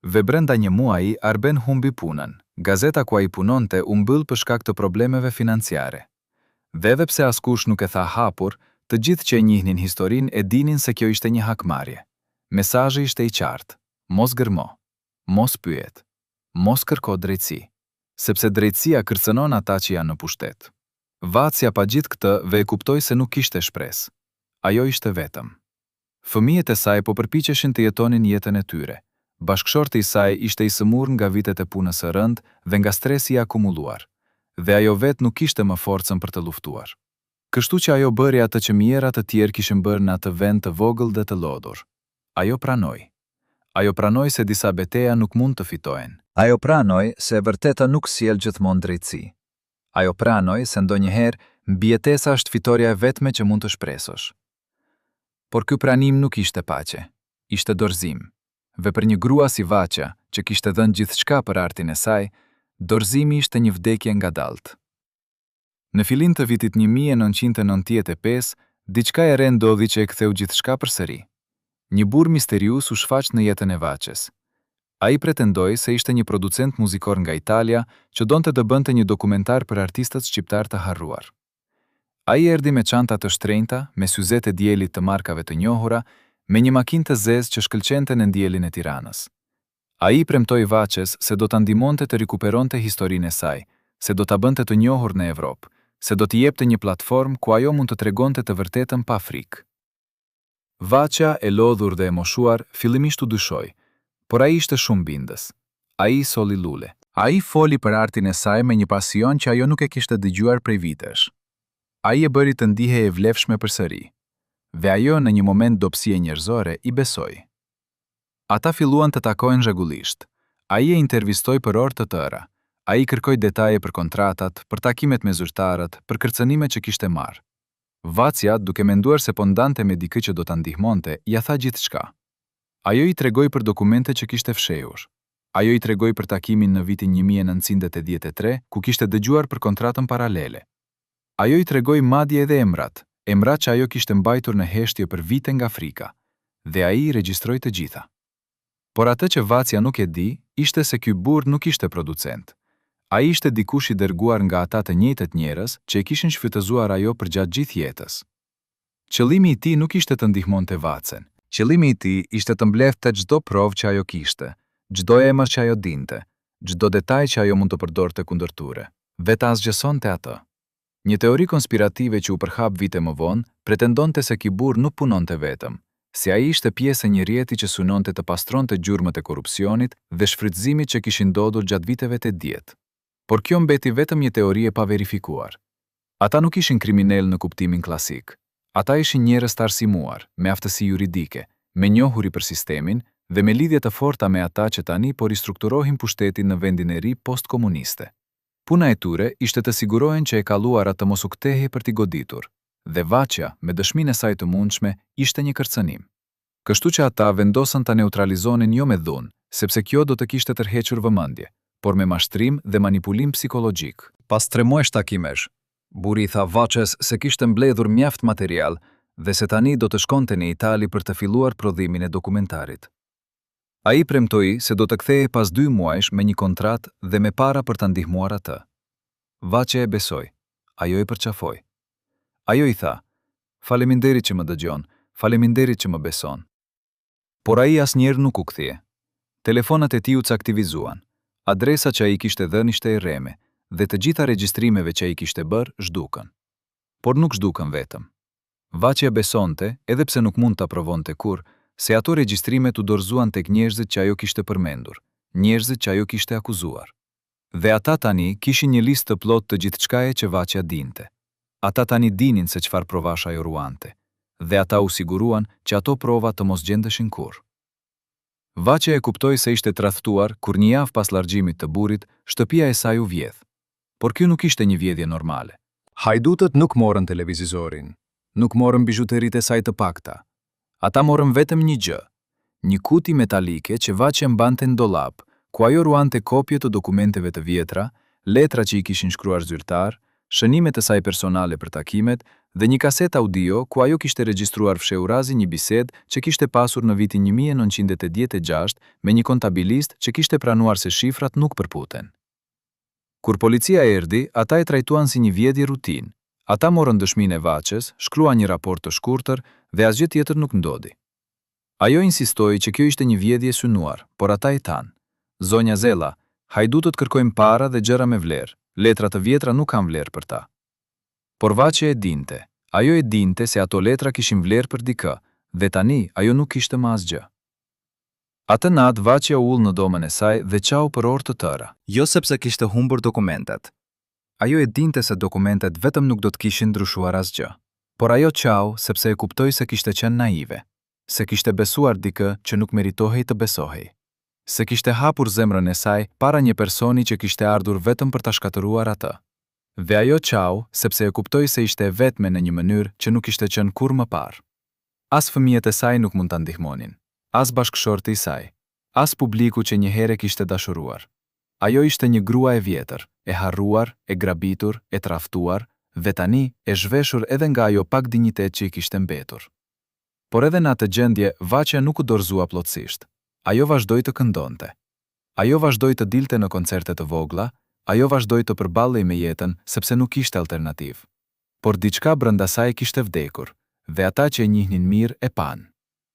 Dhe brenda një muaji, Arben humbi punën. Gazeta ku ai punonte u mbyll për shkak të problemeve financiare. Dhe edhe pse askush nuk e tha hapur, të gjithë që e njihnin historinë e dinin se kjo ishte një hakmarrje. Mesazhi ishte i qartë: mos gërmo, mos pyet, mos kërko drejtësi, sepse drejtësia kërcënon ata që janë në pushtet. Vaçja pa gjithë këtë dhe e kuptoi se nuk kishte shpresë. Ajo ishte vetëm. Fëmijët e saj po përpiqeshin të jetonin jetën e tyre. Bashkëshorti i saj ishte i sëmurë nga vitet e punës së rëndë dhe nga stresi i akumuluar, dhe ajo vetë nuk kishte më forcën për të luftuar. Kështu që ajo bëri atë që mijërat të tjerë kishin bërë në atë vend të vogël dhe të lodhur. Ajo pranoi. Ajo pranoi se disa betejë nuk mund të fitohen. Ajo pranoi se e vërteta nuk sjell gjithmonë drejtësi. Ajo pranoi se ndonjëherë mbijetesa është fitoria e vetme që mund të shpresosh. Por ky pranim nuk ishte paqe, ishte dorëzim. Dhe për një grua si Vaçja, që kishte dhënë gjithçka për artin e saj, dorëzimi ishte një vdekje ngadaltë. Në fillim të vitit 1995, diçka e re ndodhi që e ktheu gjithçka përsëri. Një burr misterius u shfaq në jetën e Vaçes. Ai pretendoi se ishte një producent muzikor nga Italia që donte të bënte një dokumentar për artistët shqiptar të harruar. Ai erdhi me çanta të shtrenjta, me syzete djelit të markave të njohura, me një makinë të zezë që shkëlqente në dielin e Tiranës. Ai premtoi Vaçes se do ta ndihmonte të rikuperonte historinë e saj, se do ta bënte të njohur në Evropë, se do t'i jepte një platformë ku ajo mund të tregonte të vërtetën pa frikë. Vaçja, e lodhur dhe e moshuar, fillimisht u dyshoi, por ai ishte shumë bindës. Ai solli lule. Ai foli për artin e saj me një pasion që ajo nuk e kishte dëgjuar prej vitesh. Ai e bëri të ndihej e vlefshme përsëri. Dhe ajo në një moment dobësie njerëzore i besoi. Ata filluan të takohen rregullisht. Ai e intervistoi për orë të tëra. Ai kërkoi detaje për kontratat, për takimet me zyrtarët, për kërcënimet që kishte marrë. Vaçja, duke menduar se po ndante me dikë që do ta ndihmonte, ja tha gjithçka. Ajo i tregoi për dokumente që kishte fshehur. Ajo i tregoi për takimin në vitin 1983, ku kishte dëgjuar për kontratën paralele. Ajo i tregoi madje edhe emrat që ajo kishte mbajtur në heshtje për vite nga Afrika, dhe ai i regjistroi të gjitha. Por atë që Vaçja nuk e di, ishte se ky burr nuk ishte producent. Ai ishte dikush i dërguar nga ata të njëjtët njerëz që e kishin shfrytëzuar ajo përgjatë gjithë jetës. Qëllimi i tij nuk ishte të ndihmonte Vacen. Qëllimi i tij ishte të mblefte çdo provë që ajo kishte, çdo emër që ajo dinte, çdo detaj që ajo mund të përdorte kundër tyre. Vetë asgjësonte atë. Një teori konspirative që u përhap vite më vonë pretendonte se ky burr nuk punonte vetëm, se ai ishte pjesë e një rjeti që synonte të pastronte gjurmët e korrupsionit dhe shfrytëzimit që kishin ndodhur gjatë viteve të diet. Por kjo mbeti vetëm një teori e paverifikuar. Ata nuk ishin kriminal në kuptimin klasik. Ata ishin njerëz të arsimuar, me aftësi juridike, me njohuri për sistemin dhe me lidhje të forta me ata që tani po ristrukturohin pushtetin në vendin e ri postkomuniste. Puna e tyre ishte të sigurohen që e kalluara të mos u kthehej për t'i goditur, dhe Vaçja, me dëshminë e saj të mundshme, ishte një kërcënim. Kështu që ata vendosën ta neutralizonin jo me dhunë, sepse kjo do të kishte tërhequr vëmendje, por me mashtrim dhe manipulim psikologjik. Pas 3 muajsh takimesh, burri i tha Vaçes se kishte mbledhur mjaft material dhe se tani do të shkonte në Itali për të filluar prodhimin e dokumentarit. Ai premtoi se do të kthehej pas 2 muajsh me një kontratë dhe me para për ta ndihmuar atë. Vaçja e besoi. Ajo i përqafoi. Ajo i tha: "Faleminderit që më dëgjon, faleminderit që më beson." Por ai asnjëherë nuk u kthye. Telefonat e tij u aktivizuan. Adresa që ai kishte dhënë ishte e rreme dhe të gjitha regjistrimeve që ai kishte bërë zhdukën. Por nuk zhdukën vetëm. Vaçja besonte, edhe pse nuk mund ta provonte kurrë, se ato regjistrimet u dorëzuan tek njerëzit që ajo kishte përmendur, njerëzit që ajo kishte akuzuar. Dhe ata tani kishin një listë të plotë të gjithçkaje që Vaçja dinte. Ata tani dinin se çfarë provash ajo ruante, dhe ata u siguruan që ato prova të mos gjendeshin kurrë. Vaçja e kuptoi se ishte tradhtuar kur një javë pas largjimit të burrit, shtëpia e saj u vjedh. Por kjo nuk ishte një vjedhje normale. Hajdutët nuk morën televizorin, nuk morën bijuteritë e saj të pakta. Ata morën vetëm një gjë, një kuti metalike që Vaçja mbante në dollap, ku ajo ruante kopje të dokumenteve të vjetra, letra që i kishin shkruar zyrtar, shënimet e saj personale për takimet dhe një kaset audio ku ajo kishte regjistruar fshehurazi një bisedë që kishte pasur në vitin 1986 me një kontabilist që kishte pranuar se shifrat nuk përputen. Kur policia erdhi, ata e trajtuan si një vjedhje rutinë. Ata morën dëshminë e Vaçes, shkruan një raport të shkurtër dhe asgjë tjetër nuk ndodhi. Ajo insistoi që kjo ishte një vjedhje synuar, por ata e tanë. Zonja Zella, hajdutët kërkojnë para dhe gjëra me vlerë. Letra të vjetra nuk kanë vlerë për ta. Por Vaçja e dinte. Ajo e dinte se ato letra kishin vlerë për dikë, dhe tani ajo nuk kishte më asgjë. Atë natë Vaçja u ul në domën e saj dhe qau për orë të tëra. Jo sepse kishte humbur dokumentet. Ajo e dinte se dokumentet vetëm nuk do të kishin ndryshuar asgjë. Por ajo qau sepse e kuptoi se kishte qenë naive, se kishte besuar dikë që nuk meritohej të besohej, se kishte hapur zemrën e saj para një personi që kishte ardhur vetëm për ta shkatëruar atë. Dhe ajo qau sepse e kuptoi se ishte e vetme në një mënyrë që nuk ishte qenë kurrë më parë. As fëmijët e saj nuk mund ta ndihmonin, as bashkëshorti i saj, as publiku që një herë kishte dashuruar. Ajo ishte një grua e vjetër, e harruar, e grabitur, e tradhtuar, dhe tani e zhveshur edhe nga ajo pak dinjitet që i kishte mbetur. Por edhe në atë gjendje, Vaçja nuk u dorëzua plotësisht. Ajo vazhdoi të këndonte. Ajo vazhdoi të dilte në koncerte të vogla, ajo vazhdoi të përballej me jetën sepse nuk kishte alternativë. Por diçka brenda saj kishte vdekur, dhe ata që e njihnin mirë e panë.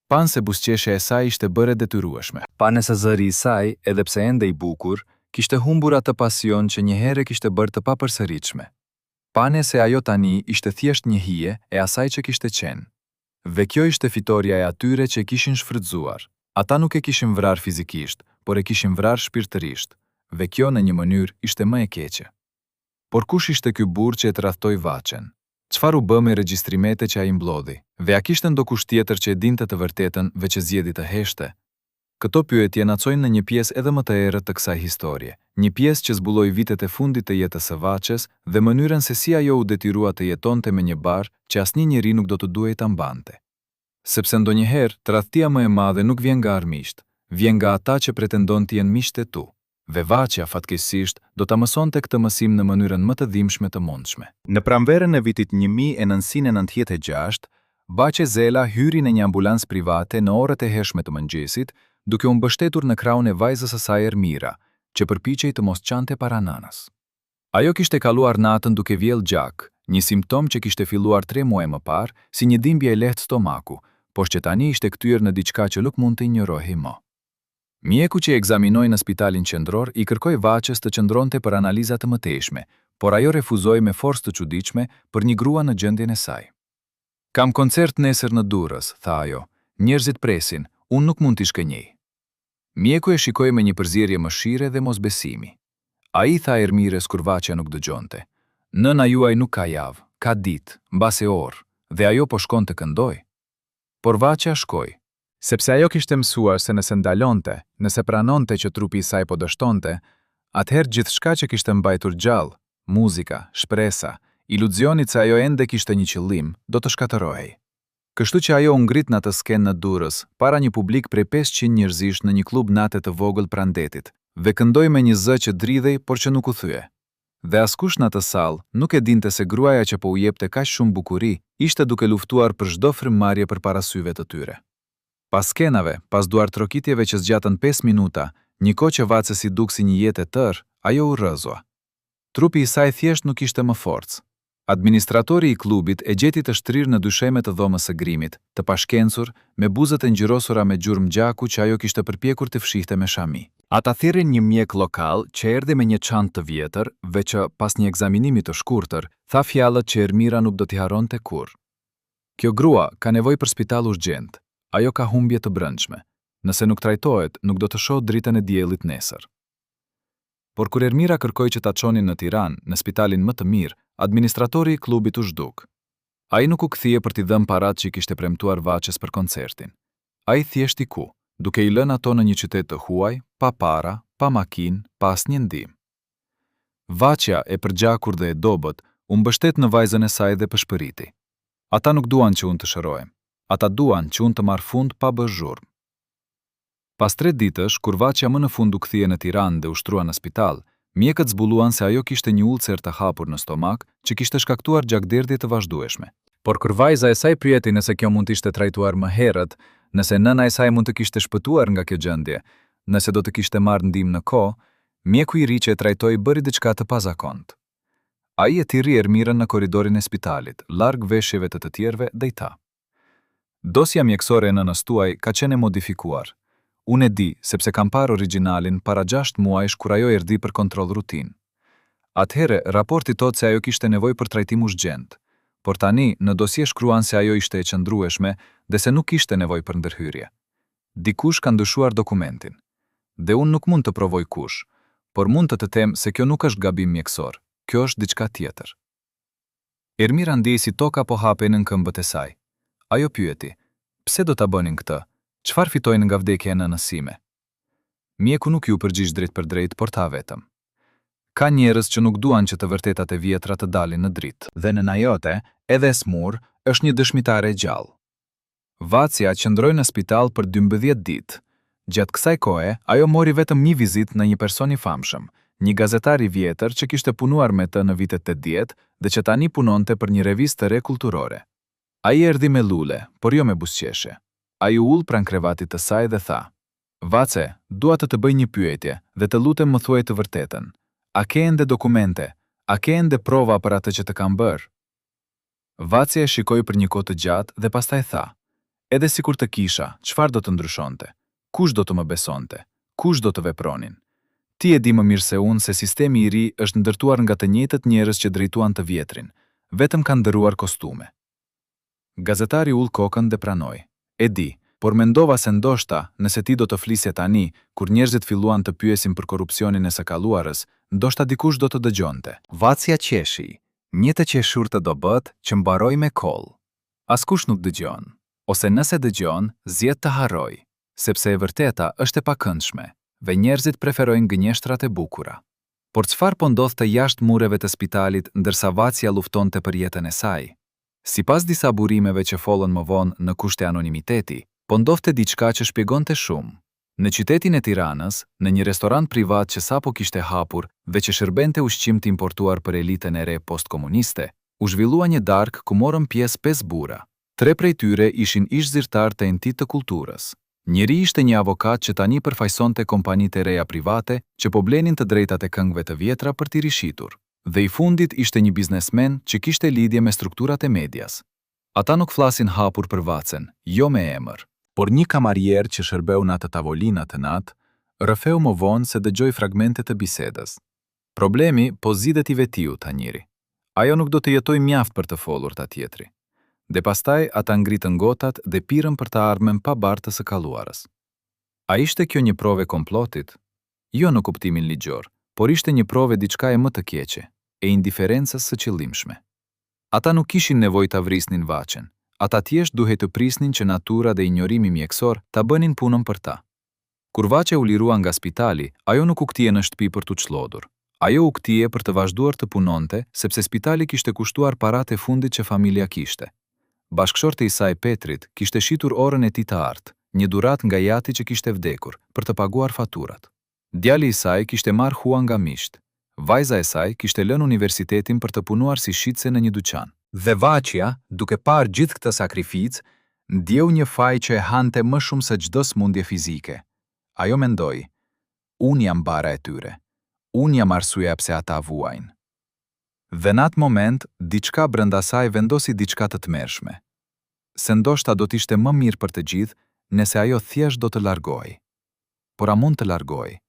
Panë se buzëqeshja e saj ishte bërë detyrueshme. Panë se zëri i saj, edhe pse ende i bukur, kishte humbur atë pasion që një herë kishte bërë të papërsëritshme. Panë se ajo tani ishte thjesht një hije e asaj që kishte qenë. Dhe kjo ishte fitoria e atyre që e kishin shfrytzuar. Ata nuk e kishin vrarë fizikisht, por e kishin vrarë shpirtërisht, dhe kjo në një mënyrë ishte më e keqe. Por kush ishte ky burr që e tradhtoi Vaçen? Çfarë u bë me regjistrimete që ai mblodhi? Dhe a kishte ndokush tjetër që e dinte të vërtetën dhe që zgjedhi të heshte? Këto pyetje na çojnë në një pjesë edhe më të errët të kësaj historie, një pjesë që zbuloi vitet e fundit të jetës së Vaçes dhe mënyrën se si ajo u detyrua të jetonte me një barr që asnjë njeri nuk do të duhej ta mbante. Sepse ndonjëherë tradhtia më e madhe nuk vjen nga armiqt, vjen nga ata që pretendon të jenë miqtë e tu. Dhe Vaçja fatkeqësisht do ta mësonte këtë mësim në mënyrën më të dhimbshme të mundshme. Në pranverën e vitit 1996, Vaçja Zella hyri në një ambulancë private në orët e hershme të mëngjesit, duke u mbështetur në krahun e vajzës së saj Ermira, që përpiqej të mos qante para nënës. Ajo kishte kaluar natën duke vjell gjak, një simptom që kishte filluar 3 muaj më parë si një dhimbje e lehtë stomaku, por që tani ishte kthyer në diçka që nuk mund të injorohej më. Mjeku që e ekzaminoi në spitalin qendror i kërkoi Vaçës të qëndronte për analiza të mëtejshme, por ajo refuzoi me forcë të çuditshme për një grua në gjendjen e saj. Kam koncert nesër në Durrës, tha ajo. Njerëzit presin, unë nuk mund t'i shkënjej. Mjeku e shikoi me një përzierje mëshire dhe mosbesimi. Ai tha Ermires kur Vaçja nuk dëgjonte. Nëna juaj nuk ka javë, ka ditë, mbase orë, dhe ajo po shkon të këndoj. Por Vaçja shkoi, sepse ajo kishte mësuar se nëse ndalonte, nëse pranonte që trupi i saj po dështonte, atëherë gjithçka që kishte mbajtur gjallë, muzika, shpresa, iluzionit se ajo ende kishte një qëllim, do të shkatërrohej. Kështu që ajo u ngrit në atë skenë në Durrës, para një publik prej 500 njerëzish në një klub nate të vogël pranë detit, dhe këndoi me një zë që dridhej por që nuk u thye. Dhe askush në atë sallë nuk e dinte se gruaja që po u jepte kaq shumë bukuri, ishte duke luftuar për çdo frymëmarrje përpara syve të tyre. Pas skenave, pas duartrokitjeve që zgjatën 5 minuta, një kohë që Vaçës i duk si një jetë e tërë, ajo u rrëzua. Trupi i saj thjesht nuk ishte më forcë. Administratori i klubit e gjeti të shtrirë në dysheme të dhomës së grimit, të pashkencur, me buzët e ngjyrosura me gjurmë gjaku që ajo kishte përpjekur të fshihte me shami. Ata thirrën një mjek lokal që erdhi me një çantë të vjetër, veç që pas një ekzaminimi të shkurtër, tha fjalët që Ermira nuk do t'i haronte kurrë. Kjo grua ka nevojë për spital urgjent. Ajo ka humbje të brendshme. Nëse nuk trajtohet, nuk do të shohë dritën e diellit nesër. Por kur Ermira kërkoi që ta çonin në Tiranë, në spitalin më të mirë, administratori i klubit u zhduk. Ai nuk u kthye për t'i dhënë paratë që i kishte premtuar Vaçës për koncertin. Ai thjesht i ku, duke i lënë ato në një qytet të huaj, pa para, pa makinë, pa asnjë ndihmë. Vaçja, e përgjakur dhe e dobët, u mbështet në vajzën e saj dhe pëshpëriti. Ata nuk duan që unë të shërohem. Ata duan që unë të marr fund pa bërë zhurmë. Pas 3 ditësh, kur Vaçja më në fund u kthye në Tiranë dhe u shtrua në spital, mjekët zbuluan se ajo kishte një ulcer të hapur në stomak që kishte shkaktuar gjakderdhje të vazhdueshme. Por kur vajza e saj pyeti nëse kjo mund të ishte trajtuar më herët, nëse nëna e saj mund të kishte shpëtuar nga kjo gjendje, nëse do të kishte marrë ndihmë në kohë, mjeku i ri që e trajtoi bëri diçka të pazakontë. Ai e thirri Ermirën në korridorin e spitalit, larg veshjeve të tjerëve dhe i tha: Dosja mjekësore e nënës tuaj ka qenë modifikuar. Unë e di, sepse kam parë origjinalin para 6 muajsh kur ajo erdhi për kontroll rutinë. Atëherë, raporti thotë se ajo kishte nevojë për trajtim urgjent, por tani në dosje shkruan se ajo ishte e qëndrueshme dhe se nuk kishte nevojë për ndërhyrje. Dikush ka ndryshuar dokumentin. Dhe unë nuk mund të provoj kush, por mund të them se kjo nuk është gabim mjekësor, kjo është diçka tjetër. Ermira ndjej si toka po hapen në këmbët e saj. Ajo pyeti: pse do ta bënin këtë? Çfarë fitojnë nga vdekja e nënës sime? Mjeku nuk ju përgjigj drejt për drejt, por tha vetëm: ka njerëz që nuk duan që të vërtetat e vjetra të dalin në dritë. Dhe nëna jote, edhe smur, është një dëshmitare e gjallë. Vaçja qëndroi në spital për 12 ditë. Gjatë kësaj kohe, ajo mori vetëm një vizitë në një person i famshëm, një gazetar i vjetër që kishte punuar me të në vitet 80 dhe që tani punonte për një revistë të re kulturore. Ai erdhi me lule, por jo me buzëqeshje. Ai u ul pranë krevatit të saj dhe tha: Vace, dua të bëj një pyetje dhe të lutem më thuaj të vërtetën. A ke ende dokumente? A ke ende prova për atë që të kam bërë? Vace e shikoi për një kohë të gjatë dhe pastaj tha: edhe sikur të kisha, çfarë do të ndryshonte? Kush do të më besonte? Kush do të vepronin? Ti e di më mirë se unë se sistemi i ri është ndërtuar nga të njëjtët njerëz që drejtuan të vjetrin, vetëm kanë ndëruar kostume. Gazetari ul kokën dhe pranoi: e di, por mendova se ndoshta, nëse ti do të flisje tani, kur njerëzit filluan të pyesin për korrupsionin e së kaluarës, ndoshta dikush do të dëgjonte. Vaçja qeshi, një të qeshur të dobët që mbaroi me koll. Askush nuk dëgjon, ose nëse dëgjon, zgjedh të harroj, sepse e vërteta është e pakëndshme, dhe njerëzit preferojnë gënjeshtrat e bukura. Por çfarë po ndodhte jashtë mureve të spitalit ndërsa Vaçja luftonte për jetën e saj? Sipas disa burimeve që follën më vonë në kushte anonimiteti, po ndodhte diçka që shpjegonte shumë. Në qytetin e Tiranës, në një restorant privat që sapo kishte hapur dhe që shërbente ushqim të importuar për elitën e re postkomuniste, u zhvillua një darkë ku morën pjesë 5 burra. 3 prej tyre ishin ish zyrtar të entit të kulturës. Njëri ishte një avokat që tani përfaqësonte kompanitë e reja private që po blenin të drejtat e këngëve të vjetra për t'i rishitur. Dhe i fundit ishte një biznesmen që kishte lidhje me strukturat e medias. Ata nuk flasin hapur për Vacen, jo me emër. Por një kamarier që shërbeu në atë tavolina të natë, rrëfeu më vonë se dëgjoi fragmente të bisedës. Problemi po zgjidhet i vetiu ta njëri. Ajo nuk do të jetojë mjaft për të folur ta tjetri. Dhe pastaj ata ngritën gotat dhe pirën për të ardhmen pa bartë së kaluarës. A ishte kjo një provë e komplotit? Jo në kuptimin ligjor, por ishte një provë diçkaje më të keqe, e indiferencës së qëllimshme. Ata nuk kishin nevojë ta vrisnin Vacen. Ata thjesht duhej të prisnin që natura dhe injorimi mjekësor ta bënin punën për ta. Kur Vaçe u lirua nga spitali, ajo nuk u kthye në shtëpi për t'u çlodhur. Ajo u kthye për të vazhduar të punonte, sepse spitali kishte kushtuar paratë e fundit që familja kishte. Bashkëshorte i saj Petrit kishte shitur orën e tij të artë, një dhuratë nga jati që kishte vdekur, për të paguar faturat. Djali i saj kishte marrë hua nga misht. Vajza e saj kishte lënë universitetin për të punuar si shitse në një dyqan. Dhe Vaçja, duke parë gjithë këtë sakrificë, ndjeu një faj që e hante më shumë se çdo smundje fizike. Ajo mendoi, unë jam bara e tyre. Unë jam arsyeja pse ata vuajnë. Dhe në atë moment, diçka brenda saj vendosi diçka të tmerrshme. Se ndoshta do t'ishte më mirë për të gjithë, nëse ajo thjesht do të largohej. Por a mund të largohej?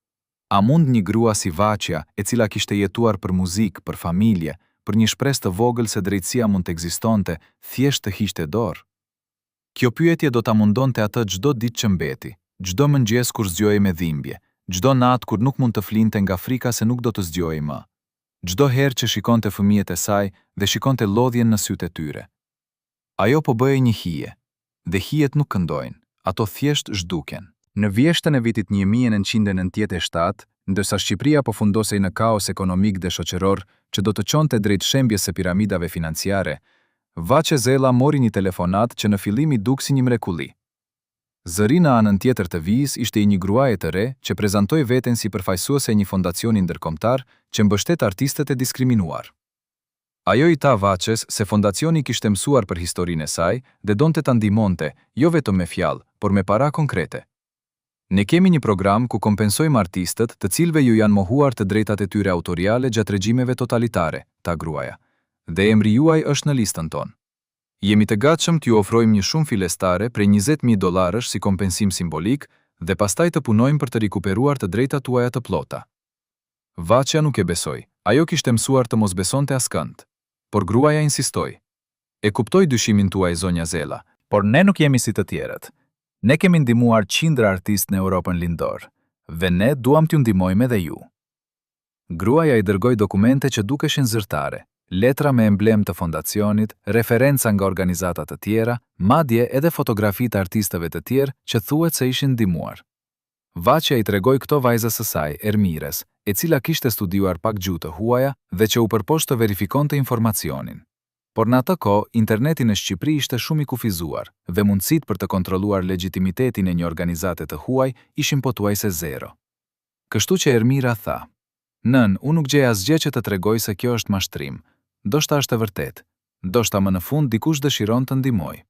A mund një grua si Vaçja, e cila kishte jetuar për muzikë, për familje, për një shpresë të vogël se drejtësia mund të ekzistonte, thjesht të hiqte dorë? Kjo pyetje do ta mundonte atë çdo ditë që mbeti, çdo mëngjes kur zgjohej me dhimbje, çdo natë kur nuk mund të flinte nga frika se nuk do të zgjohej më. Çdo herë që shikonte fëmijët e saj dhe shikonte lodhjen në sytë e tyre. Ajo po bëhej një hije, dhe hijet nuk këndojnë, ato thjesht zhduken. Në vjeshtën e vitit 1997, ndërsa Shqipëria po fundosej në kaos ekonomik dhe shoqëror që do të çonte drejt shembjes së piramidave financiare, Vaçe Zella mori një telefonat që në fillim i duk si një mrekulli. Zëri në anën tjetër të vijës ishte një gruaje të re që prezantoi veten si përfaqësuese e një fondacioni ndërkombëtar që mbështet artistët e diskriminuar. Ajo i tha Vaçes se fondacioni kishte mësuar për historinë e saj dhe donte ta ndihmonte, jo vetëm me fjalë, por me para konkrete. Ne kemi një program ku kompensojmë artistët të cilëve ju janë mohuar të drejtat e tyre autoriale gjatë regjimeve totalitare, tha gruaja. Dhe emri juaj është në listën tonë. Jemi të gatshëm t'ju ofrojmë një shumë filestare prej $20,000 si kompensim simbolik dhe pastaj të punojmë për të rikuperuar të drejtat tuaja të plota. Vaçja nuk e besoi, ajo kishte mësuar të mos besonte askënd. Por gruaja insistoi. E kuptoj dyshimin tuaj, zonja Zella, por ne nuk jemi si të tjerët. Ne kemi ndihmuar qindra artistë në Europën lindor, dhe ne duam t'ju ndihmojmë edhe ju. Gruaja i dërgoi dokumente që dukeshin zyrtare, letra me emblem të fondacionit, referenca nga organizata të tjera, madje edhe fotografi të artistëve të tjerë që thuhet se ishin ndihmuar. Vaçja i tregoi këto vajzës së saj, Ermires, e cila kishte studiuar pak gjuhë të huaja dhe që u përpoq të verifikonte informacionin. Por në atë kohë, interneti në Shqipëri ishte shumë i kufizuar dhe mundësitë për të kontrolluar legjitimitetin e një organizate të huaj ishin pothuajse zero. Kështu që Ermira tha: "Nën, unë nuk gjej asgjë që të tregoj se kjo është mashtrim. Ndoshta është e vërtetë. Ndoshta më në fund dikush dëshiron të ndihmojë."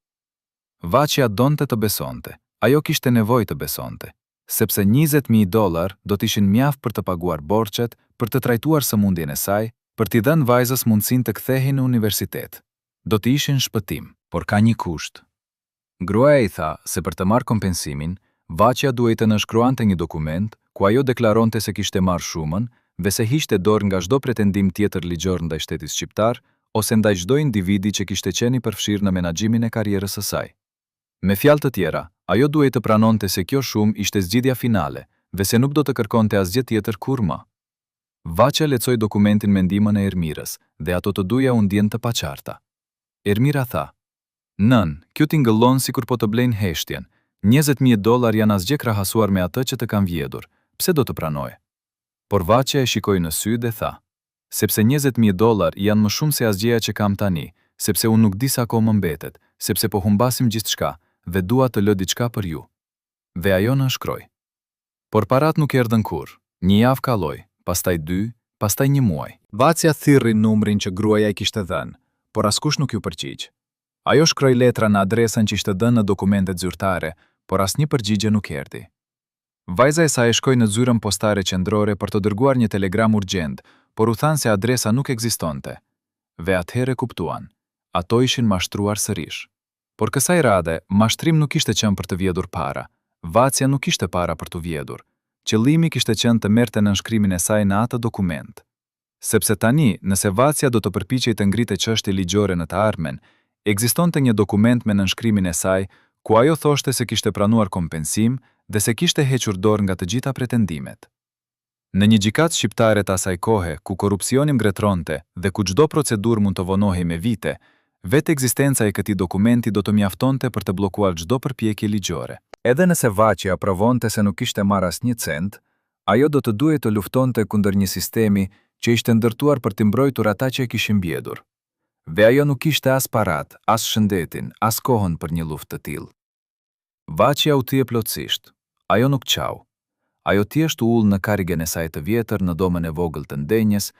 Vaçja donte të besonte. Ajo kishte nevojë të besonte, sepse $20,000 do t'ishin mjaft për të paguar borxhet, për të trajtuar sëmundjen e saj, për t'i dhënë vajzës mundësinë të kthehej në universitet. Do t'i ishin shpëtim, por ka një kusht. Gruaja i tha se për të marrë kompensimin, Vaçja duhej të nënshkruante një dokument ku ajo deklaronte se kishte marrë shumën dhe se hiqte dorë nga çdo pretendim tjetër ligjor ndaj shtetit shqiptar ose ndaj çdo individi që kishte qenë i përfshirë në menaxhimin e karrierës së saj. Me fjalë të tjera, ajo duhej të pranonte se kjo shumë ishte zgjidhja finale dhe se nuk do të kërkonte asgjë tjetër kurrë. Vaçja lexoi dokumentin me ndihmën e Ermirës dhe ato të duja u ndjen të paqarta. Ermira tha: "Nën, kjo tingëllon sikur po të blejnë heshtjen. $20,000 janë asgjë krahasuar me atë që të kam vjedhur. Pse do të pranoje?" Por Vaçja e shikoi në sy dhe tha: "Sepse $20,000 janë më shumë se asgjëja që kam tani, sepse unë nuk di sa kohë më mbetet, sepse po humbasim gjithçka dhe dua të lë diçka për ju." Dhe ajo nënshkroi. Por parat nuk erdhën kurrë. Një javë kaloi, pastaj 2, pastaj 1 muaj. Vaçja thirrri numrin që gruaja i kishte dhënë, por askush nuk ju përgjigj. Ajo shkroi letra në adresën që ishte dhënë në dokumentet zyrtare, por asnjë përgjigje nuk erdhi. Vajza e saj shkoi në zyrën postare qendrore për të dërguar një telegram urgjent, por u thanë se adresa nuk ekzistonte. Dhe atëherë kuptuan, ato ishin mashtruar sërish. Por kësaj rade, mashtrim nuk ishte qenë për të vjedhur para. Vacia nuk ishte para për të vjedhur. Qëllimi kishte qenë të merrte nënshkrimin e saj në atë dokument. Sepse tani, nëse Vacia do të përpiqej të ngrite çështje ligjore në të ardhmen, ekzistonte një dokument me nënshkrimin e saj, ku ajo thoshte se kishte pranuar kompensim dhe se kishte hequr dorë nga të gjitha pretendimet. Në një gjykatë shqiptare të asaj kohe, ku korrupsioni mbretëronte dhe ku çdo procedurë mund të vonohej me vite, vetë ekzistenca e këtij dokumenti do të mjaftonte për të bllokuar çdo përpjekje ligjore. Edhe nëse Vacia provonte se nuk kishte marrë asnjë cent, ajo do të duhej të luftonte kundër një sistemi që ishte ndërtuar për të mbrojtur ata që e kishin mbjedhur. Dhe ajo nuk kishte as parat, as shëndetin, as kohën për një luftë të tillë. Vacia u thye plotësisht. Ajo nuk qau. Ajo thjesht u ul në karrigen e saj të vjetër në domën e vogël të ndenjes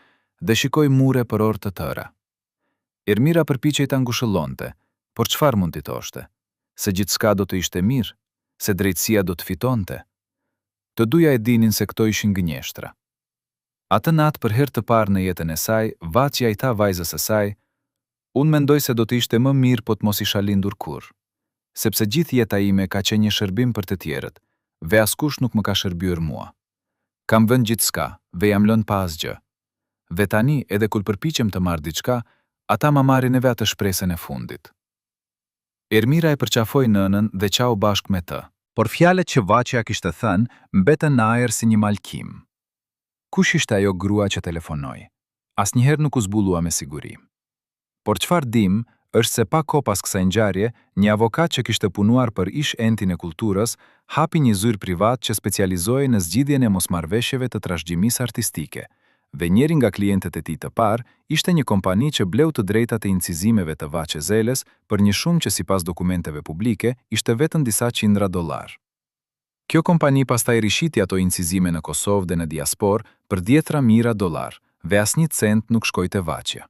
dhe shikoi mure për orë të tëra. Ermira përpiqej ta ngushëllonte, por çfarë mund t'i thoshte? Se gjithçka do të ishte mirë, se drejtësia do të fitonte. Të duja e dinin se këto ishin gënjeshtra. Atë natë për herë të parë në jetën e saj, Vacia i tha vajzës së saj: "Unë mendoj se do të ishte më mirë po të mos isha lindur kurrë, sepse gjithë jeta ime ka qenë një shërbim për të tjerët, dhe askush nuk më ka shërbyer mua. Kam vënë gjithçka, dhe jam lënë pa asgjë. Dhe tani, edhe kur përpiqem të marr diçka, ata ma marrin edhe atë shpresën e fundit." Ermira e përqafoi nënën dhe qau bashkë me të, por fjalët që Vacia kishte thënë mbetën në ajër si një malkim. Kush ishte ajo grua që telefonoi? Asnjëherë nuk u zbulua me siguri. Por çfarë dim është se pa kohë pas kësaj ngjarje, një avokat që kishte punuar për ish-entin e kulturës hapi një zyrë privat që specializohej në zgjidhjen e mosmarrveshjeve të trashëgimisë artistike, dhe njëri nga klientët e tij të parë ishte një kompani që bleu të drejtat e incizimeve të Vace Zeles për një shumë që sipas dokumenteve publike ishte vetëm disa qindra dollar. Kjo kompani pastaj rishiti ato incizime në Kosovë dhe në diasporë për 10 mijëra dollar, dhe asnjë cent nuk shkoi te Vacia.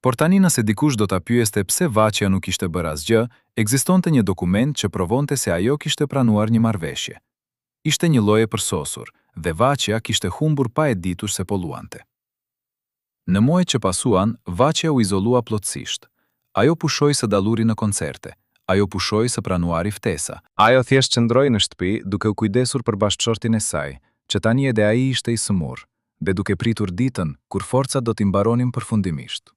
Por tani nëse dikush do ta pyeste pse Vacia nuk kishte bërë asgjë, ekzistonte një dokument që provonte se ajo kishte pranuar një marrëveshje. Ishte një lloj e përsosur, dhe Vacia kishte humbur pa e ditur se po luante. Në muajt që pasuan, Vacia u izolua plotësisht. Ajo pushoi së dalluri në koncerte, ajo pushoi së pranuari ftesa. Ajo thjesht qëndroi në shtëpi duke u kujdesur për bashkëshortin e saj, që tani edhe ai ishte i sëmurë, dhe duke pritur ditën kur forcat do t'i mbaronin përfundimisht.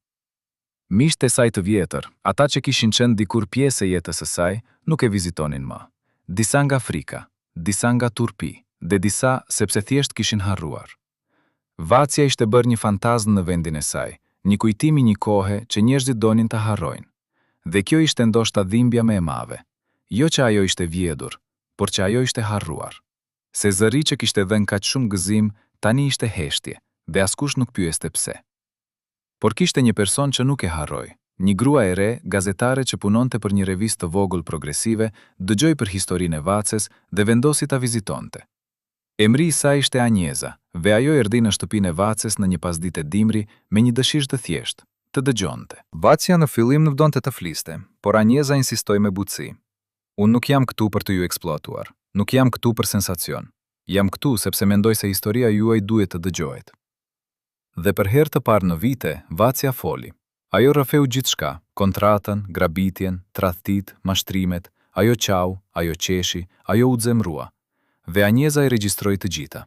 Miqtë e saj të vjetër, ata që kishin qenë dikur pjesë e jetës së saj, nuk e vizitonin më. Disa nga frika, disa nga turpi, dhe disa sepse thjesht kishin harruar. Vacia ishte bërë një fantazm në vendin e saj, një kujtimi një kohe që njerëzit donin ta harrojnë. Dhe kjo ishte ndoshta dhimbja më e madhe. Jo që ajo ishte vjedhur, por që ajo ishte harruar. Se zëri që kishte dhënë kaq shumë gëzim, tani ishte heshtje, dhe askush nuk pyeste pse. Por kishte një person që nuk e harroi. Një grua e re, gazetare që punonte për një revistë të vogël progresive, dëgjoi për historinë e Vaces dhe vendosi ta vizitonte. Emri i saj ishte Anjeza, dhe ajo erdhi në shtëpinë e Vaces në një pasditë dimri me një dëshirë të thjeshtë, të dëgjonte. Vacia në fillim nuk donte të fliste, por Anjeza insistoi me butësi. Unë nuk jam këtu për të ju eksploatuar, nuk jam këtu për sensacion. Jam këtu sepse mendoj se historia juaj duhet të dëgjohet. Dhe për herë të parë në vite, Vacia foli. Ajo rrëfeu gjithçka, kontratën, grabitjen, tradhtit, mashtrimet, ajo qau, ajo qeshi, ajo u zemrua. Dhe Anjeza i regjistroi të gjitha.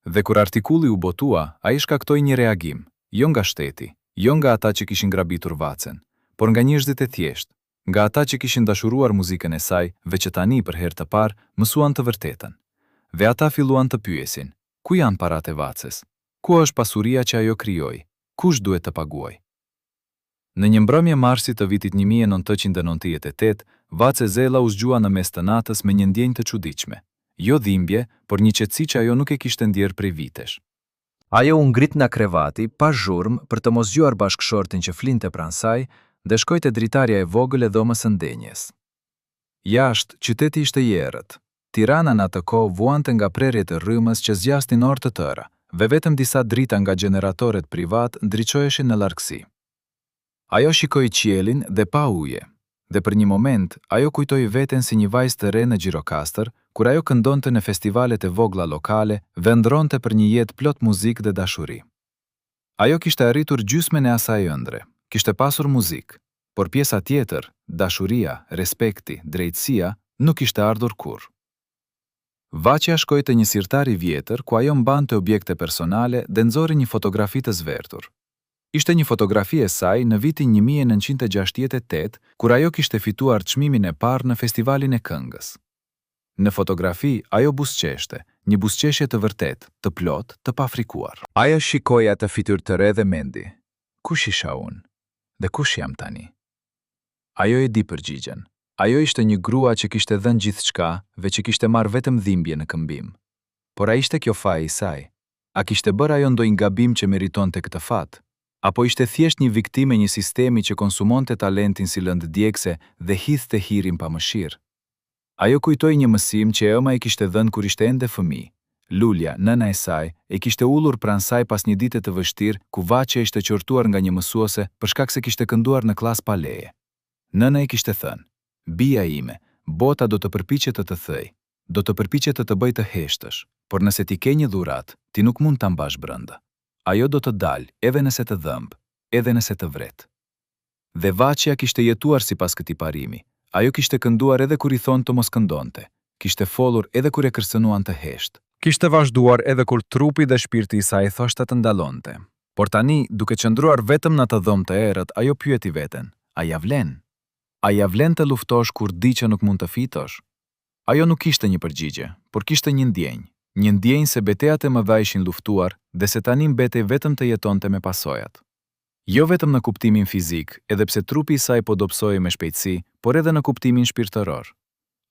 Dhe kur artikulli u botua, ai shkaktoi një reagim, jo nga shteti, jo nga ata që kishin grabitur Vacen, por nga njerëzit e thjeshtë, nga ata që kishin dashuruar muzikën e saj dhe që tani për herë të parë mësuan të vërtetën. Dhe ata filluan të pyesin, ku janë paratë e Vaces? Ku është pasuria që ajo krijoi? Kush duhet të paguajë? Në një mbrëmje marsi të vitit 1998, Vace Zela u zgjua në mes të natës me një ndjenjë të çuditshme. Jo dhimbje, por një qetësi që ajo nuk e kishte ndjerë prej vitesh. Ajo u ngrit nga krevati, pa zhurmë, për të mos zgjuar bashkëshortin që flinte pranë saj, dhe shkoi te dritarja e vogël e dhomës së ndenjes. Jashtë, qyteti ishte i errët. Tirana në atë kohë vuante nga prerjet e rrymës që zgjasnin orë të tëra, dhe vetëm disa drita nga gjeneratoret privat ndriçoheshin në largësi. Ajo shikoi qiellin dhe pa uje, Dhe për një moment, ajo kujtoi veten si një vajzë të re në Gjirokastër, kur ajo këndonte në festivalet e vogla lokale, vendronte për një jetë plot muzikë dhe dashuri. Ajo kishte arritur gjysmën e asaj ëndre, kishte pasur muzikë, por pjesa tjetër, dashuria, respekti, drejtësia, nuk ishte ardhur kurrë. Vaçja shkoi te një sirtar i vjetër ku ajo mbante objekte personale dhe nxori një fotografi të zvertur. Ishte një fotografi e saj në vitin 1968, kur ajo kishte fituar çmimin e parë në festivalin e këngës. Në fotografi ajo buzëqeshte, një buzëqeshje të vërtet, të plot, të pafrikuar. Ajo shikoi atë fytyrë të re dhe mendi: kush isha unë? Dhe kush jam tani? Ajo e di përgjigjen. Ajo ishte një grua që kishte dhënë gjithçka, veç që kishte marrë vetëm dhimbje në këmbim. Por a ishte kjo faji i saj? A kishte bërë ajo ndonjë gabim që meritonte këtë fat? Apo ishte thjesht një viktimë e një sistemi që konsumonte talentin si lëndëdjegëse dhe hidhte hirin pa mëshirë? Ajo kujtoi një mësim që ëma i kishte dhënë kur ishte ende fëmijë. Lulja, nëna e saj, e kishte ullur pranë saj pas një dite të vështirë ku Vaçja ishte qortuar nga një mësuese për shkak se kishte kënduar në klas pa leje. Nëna i kishte thënë: bija ime, bota do të përpiqet të thëj, do të përpiqet të bëj të heshtësh, por nëse ti ke një dhuratë, ti nuk mund ta mbash brenda. Ajo do të dalë, edhe nëse të dhëmb, edhe nëse të vret. Dhe Vaçja kishte jetuar sipas këtij parimi. Ajo kishte kënduar edhe kur i thonë të mos këndonte, kishte folur edhe kur e kërcënuan të heshtë. Kishte vazhduar edhe kur trupi dhe shpirti i saj thoshte të ndalonte. Por tani, duke qëndruar vetëm në atë dhomë të errët, ajo pyeti veten: a ja vlen? A ja vlen të luftosh kur di që nuk mund të fitosh? Ajo nuk kishte një përgjigje, por kishte një ndjenjë se betejat e mëdha ishin luftuar dhe se tani mbetej vetëm të jetonte me pasojat. Jo vetëm në kuptimin fizik, edhe pse trupi i saj po dobësohej me shpejtësi, por edhe në kuptimin shpirtëror.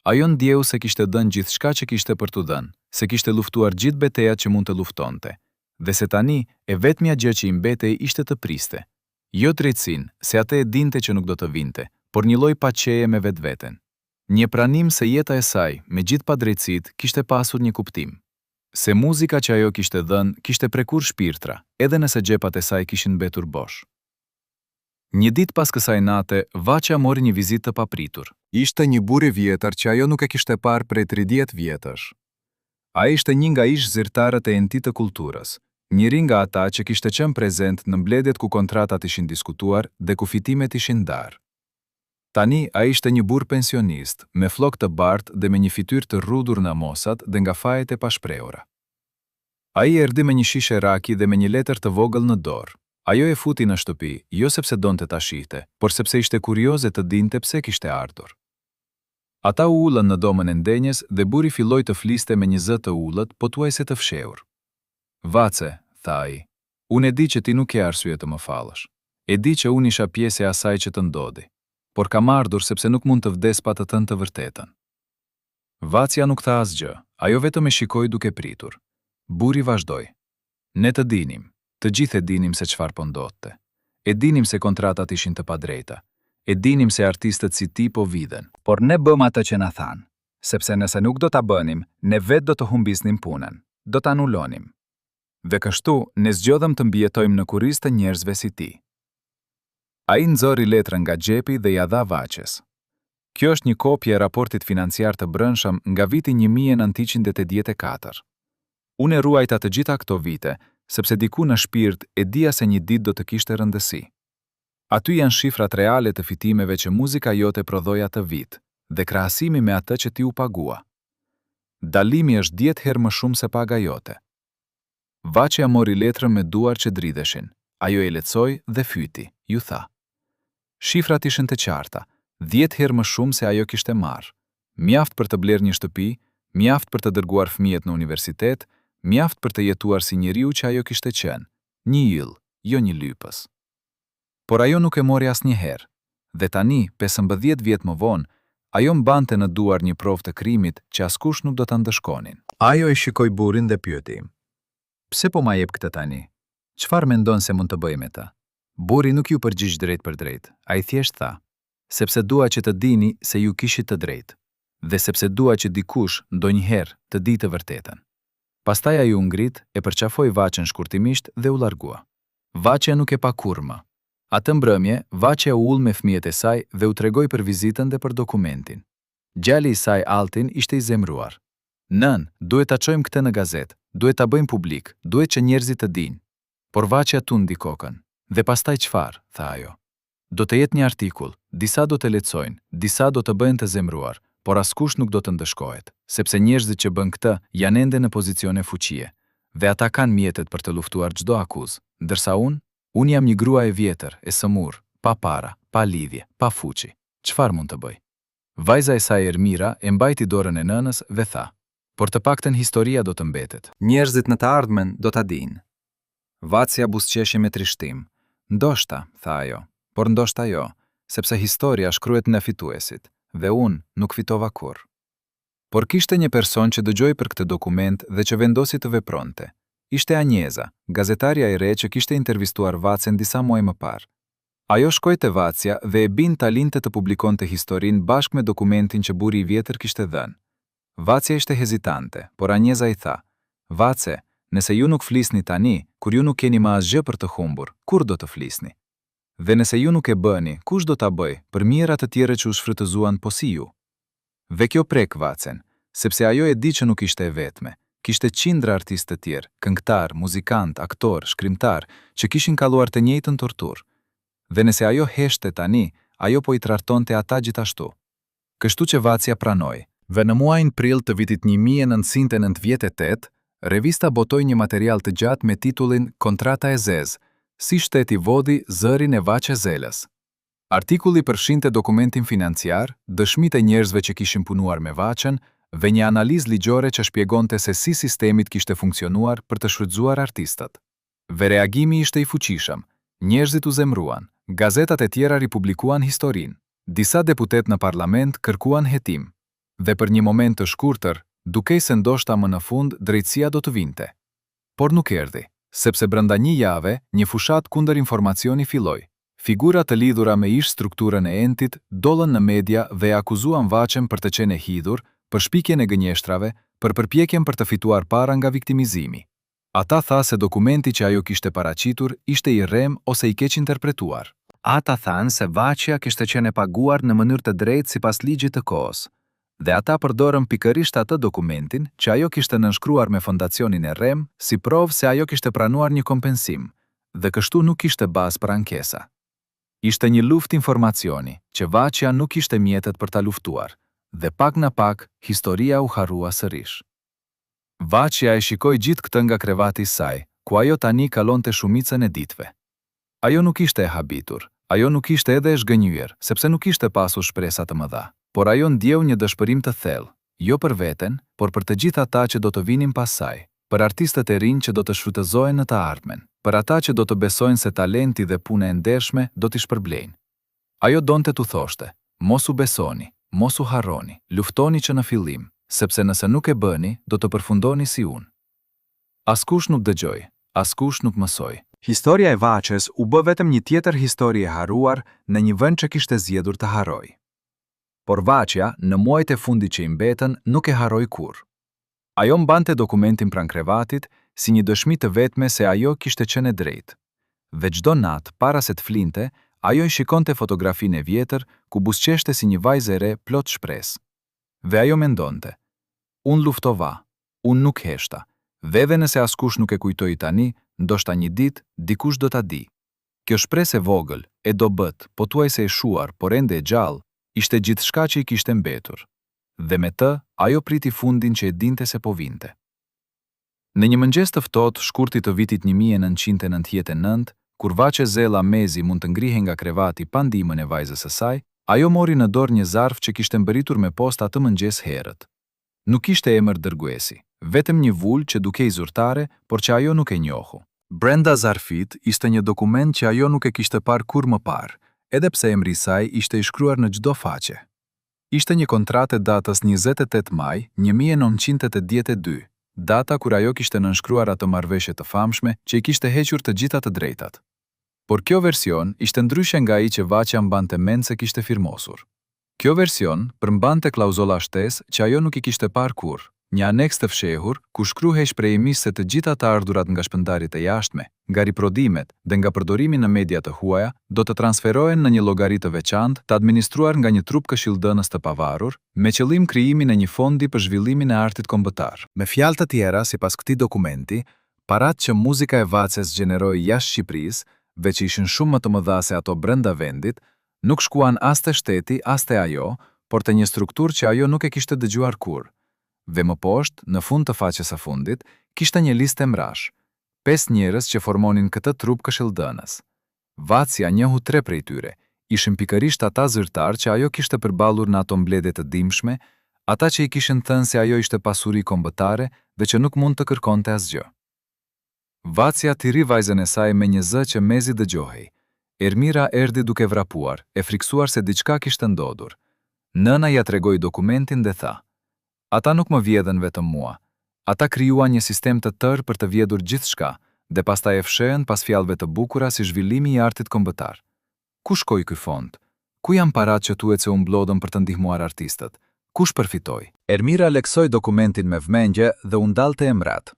Ajo ndjeu se kishte dhënë gjithçka që kishte për t'u dhënë, se kishte luftuar gjithë betejat që mund të luftonte, dhe se tani e vetmja gjë që i mbetej ishte të priste. Jo drejtësinë, se atë e dinte që nuk do të vinte, por një lloj paqeje me vetveten. Një pranim se jeta e saj, me gjithë padrejtësitë, kishte pasur një kuptim. Se muzika që ajo kishte dhënë kishte prekur shpirtra, edhe nëse xhepat e saj kishin mbetur bosh. Një ditë pas kësaj nate, Vaçja mori një vizitë të papritur. Ishte një burr i vjetër që ajo nuk e kishte parë prej 30 vjetësh. Ai ishte një nga ish zyrtarët e entit të kulturës, njëri nga ata që kishte qenë prezent në mbledhjet ku kontratat ishin diskutuar dhe ku fitimet ishin ndarë. Tani ai ishte një burr pensionist, me flokë të bardhë dhe me një fytyrë të rrudur në mosat dhe nga fajet e pashprehura. Ai erdhi me një shishe raki dhe me një letër të vogël në dorë. Ajo e futi në shtëpi, jo sepse donte ta shihte, por sepse ishte kurioze të dinte pse kishte ardhur. Ata u ullën në domën e ndenjes dhe burri filloi të fliste me një zë të ullët, pothuajse të fshehur. "Vace," tha ai, "unë e di që ti nuk ke arsye të më fallësh. E di që unë isha pjesë e asaj që të ndodhi, por kam ardhur sepse nuk mund të vdes pa të thënë të vërtetën." Vaçja nuk tha asgjë, ajo vetëm e shikoi duke pritur. Burri vazhdoi: "Ne të dinim, të gjithë e dinim se çfarë po ndodhte. E dinim se kontratat ishin të padrejta. E dinim se artistët si ti po vidhen. Por ne bëm atë që na thanë, sepse nëse nuk do ta bënim, ne vetë do të humbisnim punën, do ta anulonim. Dhe kështu ne zgjodhëm të mbijetojmë në kurrizë të njerëzve si ti." Ai nxori letrën nga xhepi dhe ja dha Vaçjes. Kjo është një kopje e raportit financiar të brendshëm nga viti 1984. Unë e ruajta të gjitha këto vite, sepse diku në shpirt e dija se një ditë do të kishte rëndësi. Aty janë shifrat reale të fitimeve që muzika jote prodhoi atë vit, dhe krahasimi me atë që ti u pagua. Dallimi është 10 herë më shumë se paga jote. Vaçja mori letrën me duar që dridheshin. Ajo e lexoi dhe fyti, ju tha: "Shifrat ishin të qarta, 10 herë më shumë se ajo kishte marrë. Mjaft për të blerë një shtëpi, mjaft për të dërguar fëmijët në universitet, mjaft për të jetuar si njeriu që ajo kishte qenë, një yll, jo një lypës." Por ajo nuk e mori asnjëherë, dhe tani, 15 vjet më vonë, ajo mbante në duar një provë të krimit që askush nuk do ta ndëshkonin. Ajo e shikoi burrin dhe pyeti: "Pse po ma jep këtë tani? Çfarë mendon se mund të bëj me ta?" Burri nuk ju përgjigj drejt për drejt, ai thjesht tha: "Sepse dua që të dini se ju kishit të drejtë, dhe sepse dua që dikush ndonjëherë të di të vërtetën." Pastaj ai u ngrit, e përqafoi Vaçën shkurtimisht dhe u largua. Vaçja nuk e pa kurrë më. Atë mbrëmje, Vaçja u ul me fëmijët e saj dhe u tregoi për vizitën dhe për dokumentin. Djali i saj Altin ishte i zemruar. Nën, duhet ta çojmë këtë në gazetë, duhet ta bëjmë publik, duhet që njerëzit të dinë. Por Vaçja tundi kokën. Dhe pastaj çfarë, tha ajo. Do të jetë një artikull, disa do të lexojnë, disa do të bëhen të zemruar, por askush nuk do të ndëshkohet, sepse njerëzit që bën këtë janë ende në pozicione fuqie, dhe ata kanë mjetet për të luftuar çdo akuzë, ndërsa unë jam një grua e vjetër, e sëmurë, pa para, pa lidhje, pa fuqi. Çfarë mund të bëj? Vajza e saj Ermira e mbajti dorën e nënës dhe tha, por të paktën historia do të mbetet. Njerëzit në të ardhmen do ta dinë. Vaçja buzëqeshje me trishtim. Ndoshta, tha ajo, por ndoshta jo, sepse historia shkruhet nga fituesit, dhe unë nuk fitova kurrë. Por kishte një person që dëgjoi për këtë dokument dhe që vendosi të vepronte. Ishte Anjeza, gazetarja e re që kishte intervistuar Vaçen disa muaj më parë. Ajo shkoi te Vaçja dhe e bin ta linte të publikonte historinë bashkë me dokumentin që buri i vjetër kishte dhënë. Vaçja ishte hezitante, por Anjeza i tha, Vace, nëse ju nuk flisni tani, kur ju nuk keni më asgjë për të humbur, kur do të flisni? Dhe nëse ju nuk e bëni, kush do ta bëj, për mirat të tjere që u shfrytëzuan po si ju? Dhe kjo prek Vaçen, sepse ajo e di që nuk ishte e vetme. Kishte qindra artistë të tjerë, këngëtar, muzikant, aktor, shkrimtar, që kishin kalluar të njëjtën torturë. Dhe nëse ajo heshte tani, ajo po i trartonte ata gjithashtu. Kështu që Vaçja pranoi. Dhe në muajin prill të vitit 1998, revista botoi një material të gjatë me titullin Kontrata e zezë, si shteti vodi zërin e Vaçe Zelës. Artikulli përfshinte dokumentin financiar, dëshmitë e njerëzve që kishin punuar me Vaçen, dhe një analizë ligjore që shpjegonte se si sistemit kishte funksionuar për të shfrytzuar artistët. Dhe reagimi ishte i fuqishëm. Njerëzit u zemruan, gazetat e tjera ripublikuan historinë, disa deputet në parlament kërkuan hetim. Dhe për një moment të shkurtër, dukej se ndoshta më në fund drejtësia do të vinte. Por nuk erdhi, sepse brenda një jave, një fushat kundër informacioni filloi. Figura të lidhura me ish strukturën e entit dollën në media dhe akuzuan Vaçen për të qenë e hidhur, për shpikjen e gënjeshtrave, për përpjekjen për të fituar para nga viktimizimi. Ata tha se dokumenti që ajo kishte paraqitur ishte i rrem ose i keq interpretuar. Ata thanë se Vaçja kishte qenë e paguar në mënyrë të drejtë sipas ligjit të kohës. Dhe ata përdorën pikërisht atë dokumentin që ajo kishte nënshkruar me fondacionin e rrem si provë se ajo kishte pranuar një kompensim, dhe kështu nuk kishte bazë për ankesa. Ishte një luftë informacioni, që Vaçja nuk kishte mjetet për ta luftuar, dhe pak në pak, historia u harrua sërish. Vaçja e shikoi gjithë këtë nga krevati i saj, ku ajo tani kalonte shumicën e ditëve. Ajo nuk ishte e habitur, ajo nuk ishte edhe e zhgënjyer, sepse nuk ishte pasur shpresa të mëdha, por ajo ndjeu një dëshpërim të thellë, jo për veten, por për të gjithë ata që do të vinin pas saj, për artistët e rinj që do të shfrytëzohen në të ardhmen, për ata që do të besojnë se talenti dhe puna e ndershme do t'i shpërblejnë. Ajo donte t'u thoshte, mos u besoni, mos u harroni, luftoni që në fillim, sepse nëse nuk e bëni, do të përfundoni si unë. Askush nuk dëgjoi, askush nuk mësoi. Historia e Vaçes u bë vetëm një tjetër histori e harruar në një vend që kishte zgjedhur të harrojë. Por Vaçja, në muajt e fundit që i mbetën, nuk e harroi kurrë. Ajo mbante dokumentin pranë krevatit si një dëshmi të vetme se ajo kishte qenë e drejtë. Dhe çdo natë, para se të flinte, ajo i shikonte fotografinë e vjetër ku buzëqeshte si një vajzë e re plot shpresë. Dhe ajo mendonte, unë luftova, unë nuk heshta, dhe edhe nëse askush nuk e kujtoi tani, ndoshta një ditë dikush do ta di. Kjo shpresë e vogël, e dobët, pothuajse e shuar, por ende e gjallë, ishte gjithçka që i kishte mbetur. Dhe me të, ajo priti fundin që e dinte se po vinte. Në një mëngjes të ftohtë, shkurtit të vitit 1999, kur Vaçe Zela Mezi mund të ngrihe nga krevati pa ndihmën e vajzës së saj, ajo mori në dorë një zarf që kishte mbërritur me posta atë mëngjes herët. Nuk ishte emër dërguesi, vetëm një vulë që dukej zyrtare, por që ajo nuk e njohu. Brenda zarfit ishte një dokument që ajo nuk e kishte parë kur më parë, edhe pse emri i saj ishte i shkruar në çdo faqe. Ishte një kontratë datës 28 maj 1982, data kur ajo kishte nënshkruar atë marrëveshje të famshme që i kishte hequr të gjitha të drejtat. Por kjo version ishte ndryshe nga ai që Vaçja mbante mend se kishte firmosur. Kjo version përmbante klauzolla shtesë që ajo nuk i kishte parë kurrë, Një aneks të fshehur, ku shkruhej shprehimisht se të gjitha të ardhurat nga shpërndarjet e jashtme, nga riprodimet dhe nga përdorimi në media të huaja, do të transferohen në një llogari të veçantë të administruar nga një trup këshilldënës të pavarur, me qëllim krijimin e një fondi për zhvillimin e artit kombëtar. Me fjalë të tjera, sipas këtij dokumenti, paratë që muzika e Vaces gjeneroi jashtë Shqipërisë, veç ishin shumë më të mëdha se ato brenda vendit, nuk shkuan as te shteti, as te ajo, por te një strukturë që ajo nuk e kishte dëgjuar kurrë. Dhe më poshtë, në fund të faqes së fundit, kishte një listë emrash, 5 njerëz që formonin këtë trup këshilldënës. Vacia njohu 3 prej tyre, ishin pikërisht ata zyrtar që ajo kishte përballur në ato mbledhje të dimshme, ata që i kishin thënë se ajo ishte pasuri kombëtare dhe që nuk mund të kërkonte asgjë. Vacia tiri vajzën e saj me një zë që mezi dëgjohej. Ermira erdhi duke vrapuar, e friksuar se diçka kishte ndodhur. Nëna ja tregoi dokumentin dhe tha: "Ata nuk më vjedhen vetëm mua. Ata krijuan një sistem të tërë për të vjedhur gjithçka dhe pastaj e fshehën pas fjalëve të bukura si zhvillimi i artit kombëtar. Ku shkoi ky fond? Ku janë paratë që thuhet se u mblodhën për të ndihmuar artistët? Kush përfitoi?" Ermira leksoi dokumentin me vëmendje dhe u ndalte emrat.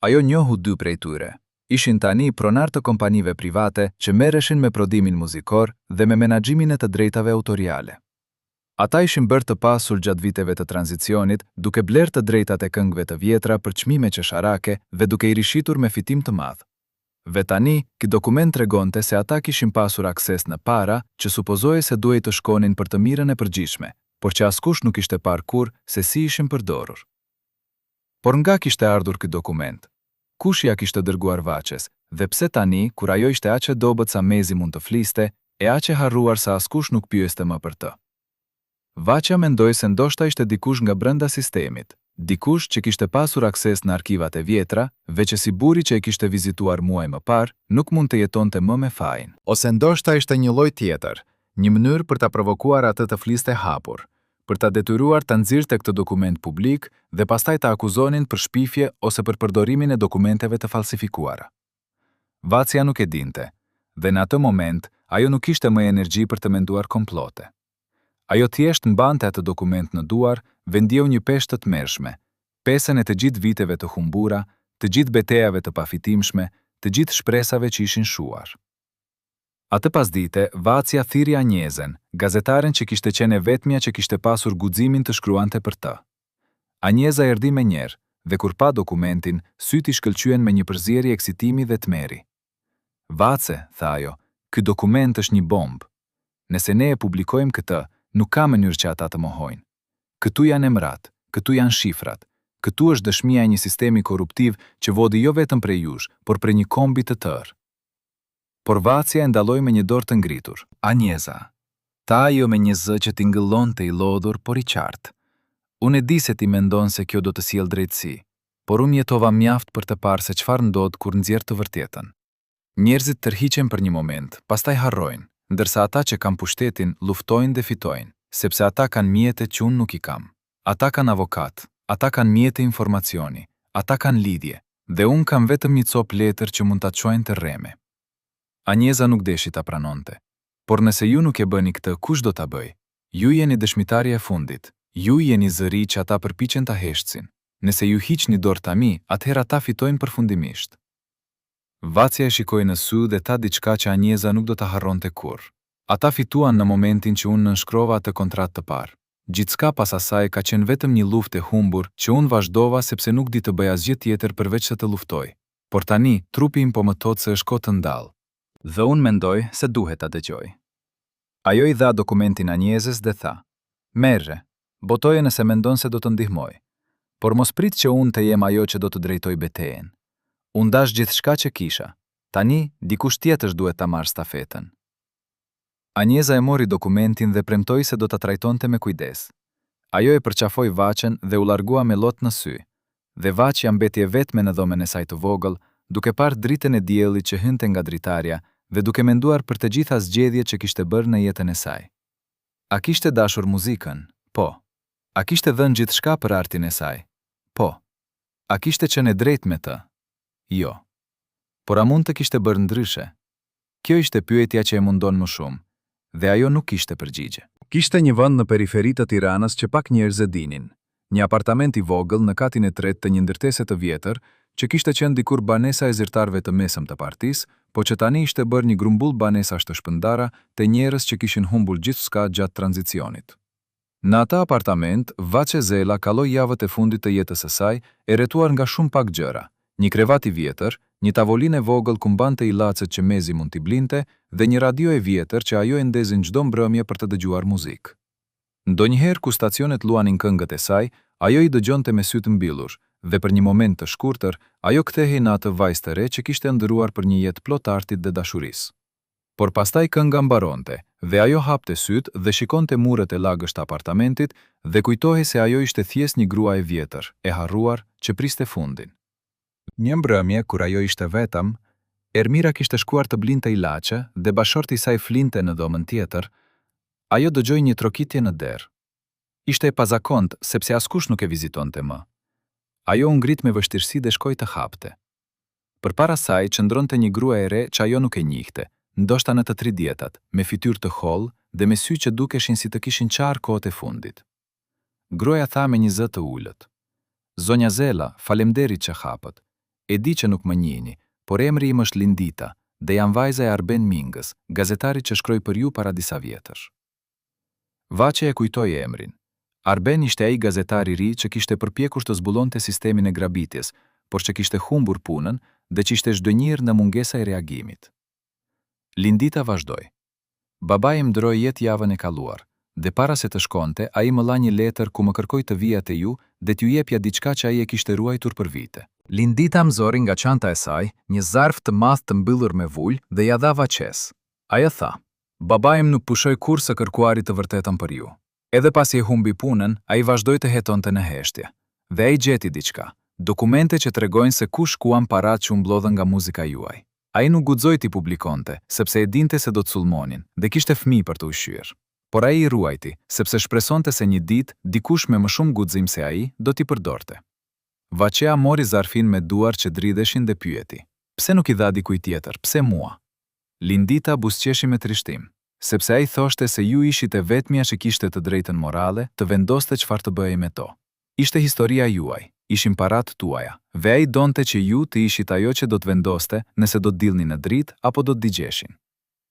Ajo njohu 2 prej tyre. Ishin tani pronar të kompanive private që merreshin me prodhimin muzikor dhe me menaxhimin e të drejtave autoriale. Ata ishin bërë të pasur gjatë viteve të tranzicionit, duke blerë të drejtat e këngëve të vjetra për çmime qesharake dhe duke i rishitur me fitim të madh. Ve tani, ky dokument tregonte se ata kishin pasur akses në para që supozohej se duhej të shkonin për të mirën e përgjithshme, por që askush nuk ishte parë kurrë se si ishin përdorur. Por nga kishte ardhur ky dokument? Kush ja kishte dërguar Vaces, dhe pse tani, kur ajo ishte aq e dobët sa mezi mund të fliste, e aq e harruar sa askush nuk pyeste më për të? Vacia mendoi se ndoshta ishte dikush nga brenda sistemit, dikush që kishte pasur akses në arkivat e vjetra, veç si buri që e kishte vizituar muaj më parë, nuk mund të jetonte më me fajin. Ose ndoshta ishte një lloj tjetër, një mënyrë për ta provokuar atë të fliste hapur, për ta detyruar ta nxirrte këtë dokument publik dhe pastaj ta akuzonin për shpifje ose për përdorimin e dokumenteve të falsifikuara. Vacia nuk e dinte, dhe në atë moment ajo nuk kishte më energji për të menduar komplote. Ajo thjesht mbante atë dokument në duar, vendieu një peshë të tmerrshme, pesën e të gjithë viteve të humbura, të gjithë betejave të pafitimshme, të gjithë shpresave që ishin shuar. Atë pasdite, Vacia thiri Anjezën, gazetaren që kishte qenë e vetmja që kishte pasur guximin të shkruante për të. Anjeza erdhi me njerë, dhe kur pa dokumentin, syt i shkëlqyen me një përzierje eksitimi dhe tmerri. "Vace," tha ajo, "ky dokument është një bombë. Nëse ne e publikojmë këtë, nuk ka mënyrë që ata të mohojnë. Këtu janë emrat, këtu janë shifrat, këtu është dëshmia e një sistemi korruptiv që vodi jo vetëm prej jush, por prej një kombi të tërë." Por Vacia e ndaloi me një dorë të ngritur. "Anjeza, ta ajo me një zë që t'i ngëllonte i lodhur, por i qartë. Unë e di se ti mendon se kjo do të sjellë drejtësi, por unë jetova mjaft për të parë se çfarë ndodh kur nxjerr të vërtetën. Njerëzit tërhiqen për një moment, pastaj harrojnë, ndërsa ata që kanë pushtetin luftojnë dhe fitojnë, sepse ata kanë mjete që unë nuk i kam. Ata kanë avokat, ata kanë mjete informacioni, ata kanë lidhje, dhe unë kam vetëm një copë letër që mund ta çojnë të rreme." Anjeza nuk deshi ta pranonte. "Por nëse ju nuk e bëni këtë, kush do ta bëj? Ju jeni dëshmitarja e fundit. Ju jeni zëri që ata përpiqen ta heshtsin. Nëse ju hiqni dorë tami, atëherë ata fitojnë përfundimisht." Vacia e shikoi në sy dhe tha diçka që Anjeza nuk do ta harronte kurrë. "Ata fituan në momentin që unë nënshkrova atë kontratë të parë. Gjithçka pas asaj ka qenë vetëm një luftë e humbur që unë vazhdova sepse nuk di të bëj asgjë tjetër përveç se të luftoj. Por tani, trupi im po më thotë se është kohë të ndalë. Dhe unë mendoj se duhet ta dëgjoj." Ajo i dha dokumentin Anjezës dhe tha: "Merre, botoje nëse mendon se do të ndihmoj. Por mos prit që unë të jem ajo që do të drejtoj betejën. Unë dash gjithçka që kisha. Tani, dikush tjetër duhet ta marrë stafetën." Anjeza e mori dokumentin dhe premtoi se do ta trajtonte me kujdes. Ajo e përqafoi Vacen dhe u largua me lot në sy. Dhe Vacia mbeti e vetme në dhomën e saj të vogël, duke parë dritën e diellit që hynte nga dritarja dhe duke menduar për të gjitha zgjedhjet që kishte bërë në jetën e saj. A kishte dashur muzikën? Po. A kishte dhënë gjithçka për artin e saj? Po. A kishte qenë e drejtë me të? Jo. Por a mund të kishte bërë ndryshe? Kjo ishte pyetja që e mundon më shumë, dhe ajo nuk kishte përgjigje. Kishte një vend në periferi të Tiranës që pak njerëz e dinin, Një apartament i vogël në katin e tretë të një ndërtese të vjetër, që kishte qenë dikur banesa e zyrtarëve të mesëm të partisë, po që tani ishte bërë një grumbull banesash të shpërndara të njerëz që kishin humbur gjithçka gjatë tranzicionit. Në ata apartament, Vaçe Zela kaloi javët e fundit të jetës së saj, e rrethuar nga shumë pak gjëra: një krevat i vjetër, një tavolinë e vogël ku mbante ilacet që mezi mund t'i blinte dhe një radio e vjetër që ajo e ndezin çdo mbrëmje për të dëgjuar muzikë. Ndonjëherë ku stacionet luanin këngët e saj, ajo i dëgjonte me sy të mbyllur, dhe për një moment të shkurtër, ajo kthehej në atë vajzë të re që kishte ndëruar për një jetë plot artit dhe dashurisë. Por pastaj kënga mbaronte, dhe ajo hapte syt dhe shikonte muret e lagësht të apartamentit dhe kujtohej se ajo ishte thjesht një grua e vjetër, e harruar, që priste fundin. Një mbrëmje, kur ajo ishte vetëm, Ermira kishte shkuar të blinte ilaçe dhe bashorti i saj flinte në dhomën tjetër, ajo dëgjoi një trokitje në derë. Ishte e pazakont sepse askush nuk e vizitonte më. Ajo u ngrit me vështirësi dhe shkoi të hapte. Përpara saj qëndronte një grua e re që ajo nuk e njihte, ndoshta në të 30-tat, me fytyrë të hollë dhe me sy që dukeshin si të kishin qarë kohët e fundit. Gruaja tha me një zë të ulët: "Zonja Zela, faleminderit që hapët. E di që nuk më njihni, por emri im është Lindita dhe jam vajza e Arben Mingës, gazetarit që shkroi për ju para disa vjetësh." Vaçe e kujtoi emrin. Arben ishte ai gazetar i ri që kishte përpjekur të zbulonte sistemin e grabitjes, por që kishte humbur punën dhe që ishte çdonjëherë në mungesa e reagimit. Lindita vazhdoi: "Babai im ndroi jetë javën e kaluar, dhe para se të shkonte, ai më dha një letër ku më kërkoi të vija te ju dhe t'ju jepja diçka që ai e kishte ruajtur për vite." Lindita mëzori nga çanta e saj një zarf të madh të mbyllur me vull dhe ja dha Vaçes. Ajo tha: "Babai im nuk pushoi kurrë kërkuari të vërtetën për ju." Edhe pasi e humbi punën, ai vazhdoi të hetonte në heshtje. Dhe ai gjeti diçka, dokumente që tregojnë se ku shkuan paratë që u mblodhën nga muzika juaj. Ai nuk guxoi t'i publikonte, sepse e dinte se do të sulmonin dhe kishte fëmijë për të ushqyer. Por ai i ruajti, sepse shpresonte se një ditë dikush me më shumë guxim se ai do t'i përdorte. Vaçea mori zarfin me duar që dridheshin dhe pyeti: "Pse nuk i dha dikujt tjetër? Pse mua?" Lindita buzëqeshi me trishtim, sepse ai thoshte se ju ishit e vetmja që kishte të drejtën morale të vendoste çfarë të bëhej me to. Ishte historia juaj, ishin paratë tuaja, dhe ai donte që ju të ishit ajo që do të vendoste nëse do të dilni në dritë apo do të digjeshin.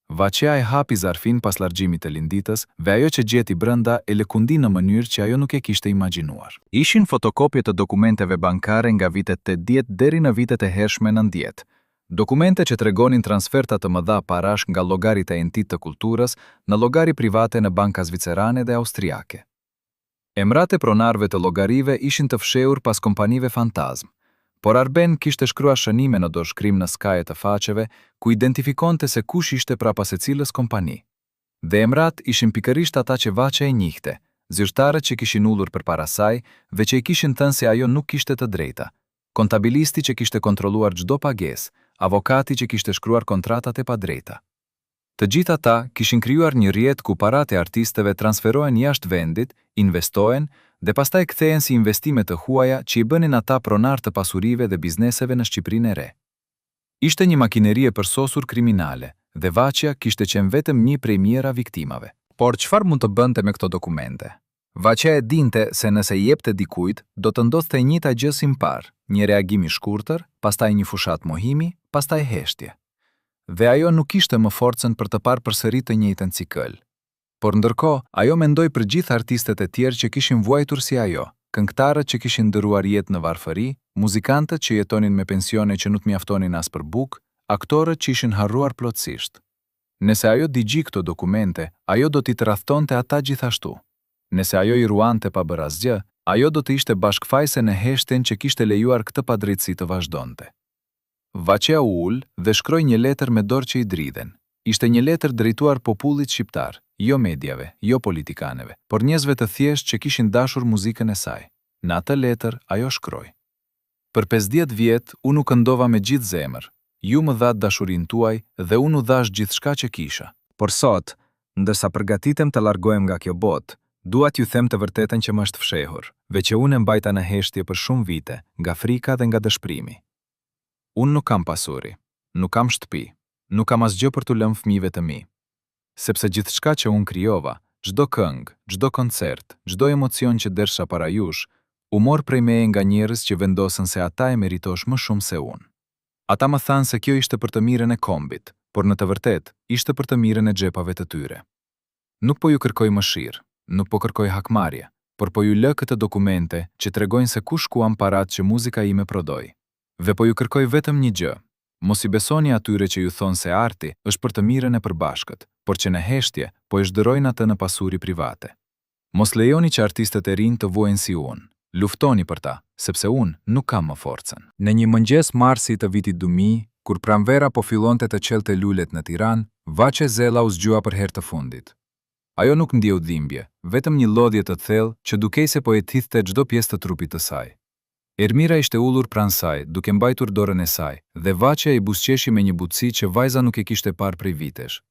Vaçea e hapi zarfin pas largjimit të Linditës dhe ajo që gjeti brenda e lëkundi në mënyrë që ajo nuk e kishte imagjinuar. Ishin fotokopje të dokumenteve bankare nga vitet 80 deri në vitet e hershme 90. Dokumente që tregonin transferta të mëdha parash nga llogarit e entit të kulturës në llogari private në banka zvicerane dhe austriake. Emrat e pronarëve të llogarive ishin të fshehur pas kompanive fantazm, por Arben kishte shkruar shënime në dorëshkrim në skajet të faqeve ku identifikonte se kush ishte prapas secilës kompani. Dhe emrat ishin pikërisht ata që Vaçe e njihte, zyrtarët që kishin ullur përpara saj dhe që i kishin thënë se ajo nuk kishte të drejta, kontabilisti që kishte kontrolluar çdo pagesë, avokati që kishte shkruar kontratat e padrejta. Të gjithë ata kishin krijuar një rrjet ku paratë e artistëve transferohen jashtë vendit, investohen dhe pastaj kthehen si investime të huaja që i bënin ata pronar të pasurive dhe bizneseve në Shqipërinë e re. Ishte një makineri e përsosur kriminale dhe Vaçja kishte qenë vetëm një prej mijëra viktimave. Por çfarë mund të bënte me këto dokumente? Vaçja e dinte se nëse i jepte dikujt, do të ndodhte e njëjta gjë si më parë, një reagim i shkurtër, pastaj një fushat mohimi, pastaj heshtje. Dhe ajo nuk kishte më forcën për të parë përsëri të njëjtën cikël. Por ndërkohë, ajo mendoi për gjithë artistët e tjerë që kishin vuajtur si ajo, këngëtarët që kishin ndëruar jetë në varfëri, muzikantët që jetonin me pensione që nuk mjaftonin as për bukë, aktorët që ishin harruar plotësisht. Nëse ajo digji këto dokumente, ajo do t'i tradhtonte ata gjithashtu. Nëse ajo i ruante pa bërë asgjë, ajo do të ishte bashkëfajse në heshtjen që kishte lejuar këtë padrejtësi të vazhdonte. Vaçea u ul dhe shkroi një letër me dorë që i dridhen. Ishte një letër drejtuar popullit shqiptar, jo mediave, jo politikaneve, por njerëzve të thjeshtë që kishin dashur muzikën e saj. Në atë letër ajo shkroi: "Për 50 vjet unë u këndova me gjithë zemër. Ju më dhat dashurinë tuaj dhe unë u dhash gjithçka që kisha. Por sot, ndërsa përgatitem të largohem nga kjo botë, dua t'ju them të vërtetën që më është fshehur, ve që unë e mbajta në heshtje për shumë vite, nga frika dhe nga dëshpërimi. Unë nuk kam pasuri, nuk kam shtëpi, nuk kam asgjë për t'u lënë fëmijëve të mi. Sepse gjithçka që unë krijova, çdo këngë, çdo koncert, çdo emocion që dersha para jush, U mor prej meje nga njerëz që vendosën se ata e meritosh më shumë se unë. Ata më thanë se kjo ishte për të mirën e kombit, por në të vërtet ishte për të mirën e xhepave të tyre. Nuk po ju kërkoj mëshirë, nuk po kërkoj hakmarrje, por po ju lë këtë dokumente që tregojnë se ku shkuan paratë që muzika ime prodhoi. Dhe po ju kërkoj vetëm një gjë. Mos i besoni atyre që ju thonë se arti është për të mirën e përbashkët, por që në heshtje po e zhderojnë atë në pasuri private. Mos lejoni që artistët e rinj të vuajnë si unë. Luftoni për ta, sepse unë nuk kam më forcën. Në një mëngjes marsi të vitit 2000, kur pranvera po fillonte të çelte lulet në Tiranë, Vaçe Zella u zgjua për herë të fundit. Ajo nuk ndjeu dhimbje, vetëm një lodhje të thellë që dukej se po e thithte çdo pjesë të trupit të saj. Ermira ishte ullur pranë saj, duke mbajtur dorën e saj, dhe Vaçe i buzëqeshi me një butësi që vajza nuk e kishte parë prej vitesh.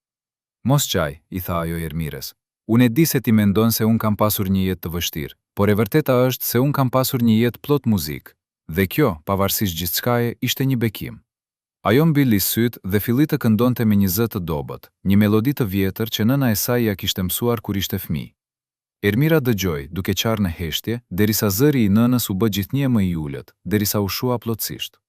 Mos qaj, i tha ajo Ermirës. Unë e di se ti mendon se unë kam pasur një jetë të vështirë, por e vërteta është se unë kam pasur një jetë plot muzikë, dhe kjo, pavarësisht gjithçkaje, ishte një bekim. Ajo mbylli syt dhe filli të këndonte me një zë të dobët, një melodi të vjetër që nëna e saj ja kishte mësuar kur ishte fëmijë. Ermira dëgjoi, duke qarë në heshtje, derisa zëri i nënës u bë gjithnjë më i ulët, derisa u shua plotësisht.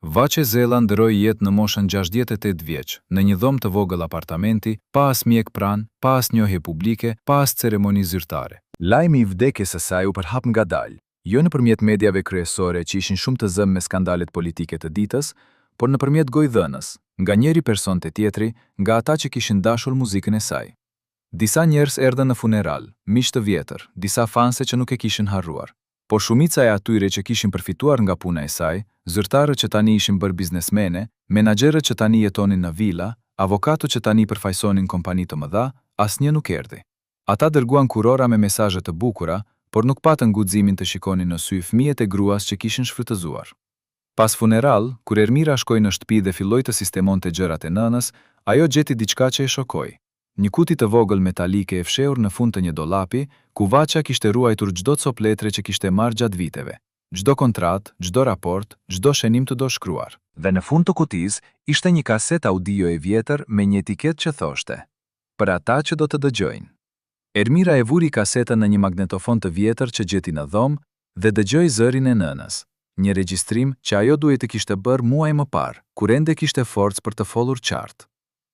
Vaçe Zella ndroi jetë në moshën 68 vjeç, në një dhomë të vogël apartamenti, pa as mjek pranë, pa as njohje publike, pa as ceremoni zyrtare. Lajmi i vdekjes së saj u përhap ngadalë, jo nëpërmjet mediave kryesore që ishin shumë të zëmë me skandalet politike të ditës, por nëpërmjet gojdhënës, nga njëri person te tjetri, nga ata që kishin dashur muzikën e saj. Disa njerëz erdhën në funeral, miq të vjetër, disa fanse që nuk e kishin harruar. Por shumica e atyre që kishin përfituar nga puna e saj, zyrtarët që tani ishin bërë biznesmene, menaxherët që tani jetonin në vila, avokatët që tani përfaqësonin kompani të mëdha, asnjë nuk erdhi. Ata dërguan kurora me mesazhe të bukura, por nuk patën guximin të shikonin në sy fëmijët e gruas që kishin shfrytëzuar. Pas funeral, kur Ermira shkoi në shtëpi dhe filloi të sistemonte gjërat e nënës, ajo gjeti diçka që e shokoi. Një kuti të vogël metalike e fshehur në fund të një dollapi, ku Vaçja kishte ruajtur çdo copë letre që kishte marrë gjatë viteve, çdo kontratë, çdo raport, çdo shenim të doshkruar. Dhe në fund të kutisë ishte një kaset audio e vjetër me një etiketë që thoshte: "Për ata që do të dëgjojnë." Ermira e vuri kasetën në një magnetofon të vjetër që gjeti në dhomë dhe dëgjoi zërin e nënës, një regjistrim që ajo duhet të kishte bërë muaj më parë, kur ende kishte forcë për të folur qartë.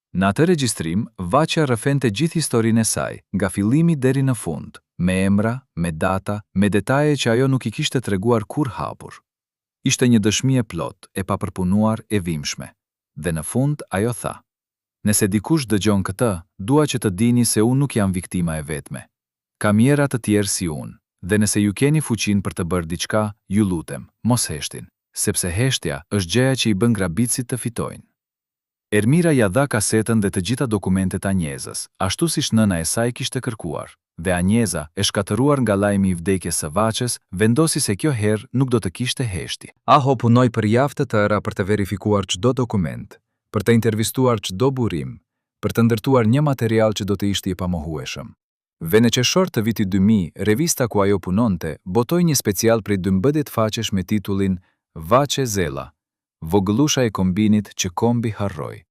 Në atë regjistrim, Vaçja rrëfente gjithë historinë e saj, nga fillimi deri në fund, me emra, me data, me detaje që ajo nuk i kishte treguar kur hapur. Ishte një dëshmi e plot, e papërpunuar, e vimshme. Dhe në fund ajo tha: "Nëse dikush dëgjon këtë, dua që të dini se unë nuk jam viktima e vetme. Ka mjera të tjerë si unë, dhe nëse ju keni fuqinë për të bërë diçka, ju lutem, mos heshtin, sepse heshtja është gjëja që i bën grabitësit të fitojnë." Ermira ja dha kasetën dhe të gjitha dokumentet Anjezës, ashtu siç nëna e saj kishte kërkuar, dhe Anjeza, e shkatëruar nga lajmi i vdekjes së Vaçes, vendosi se kjo herë nuk do të kishte heshtje. Aho punoi për javë të tëra për të verifikuar çdo dokument, për të intervistuar çdo burim, për të ndërtuar një material që do të ishte i pamohueshëm. Dhe në qershor të vitit 2000, revista ku ajo punonte botoi një special prej 12 faqesh me titullin Vaçe Zella, vogëllusha e kombinit që kombi harroi.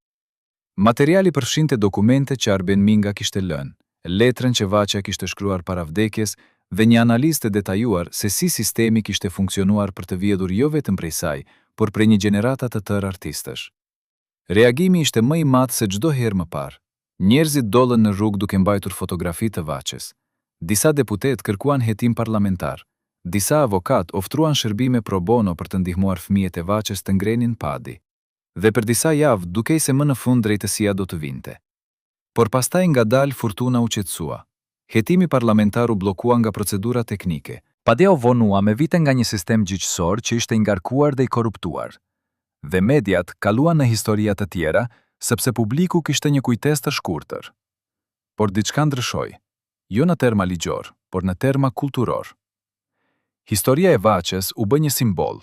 Materiali përfshinte dokumente që Arben Minga kishte lënë, letrën që Vaçja kishte shkruar para vdekjes dhe një analizë të detajuar se si sistemi kishte funksionuar për të vjedhur jo vetëm prej saj, por prej një gjenerata të tërë artistësh. Reagimi ishte më i madh se çdo herë më parë. Njerëzit dollën në rrugë duke mbajtur fotografi të Vaçes. Disa deputet kërkuan hetim parlamentar. Disa avokat ofruan shërbime pro bono për të ndihmuar fëmijët e Vaçes të ngrenin padi. Dhe për disa javë dukej se më në fund drejtësia do të vinte. Por pastaj ngadalë fortuna u qetësua. Hetimi parlamentar u bllokua nga procedura teknike. Padea u vonua me vite nga një sistem gjyqësor që ishte i ngarkuar dhe i korruptuar. Dhe mediat kaluan në historia të tjera, sepse publiku kishte një kujtesë të shkurtër. Por diçka ndryshoi, jo në terma ligjor, por në terma kulturor. Historia e Vaçes u bë një simbol,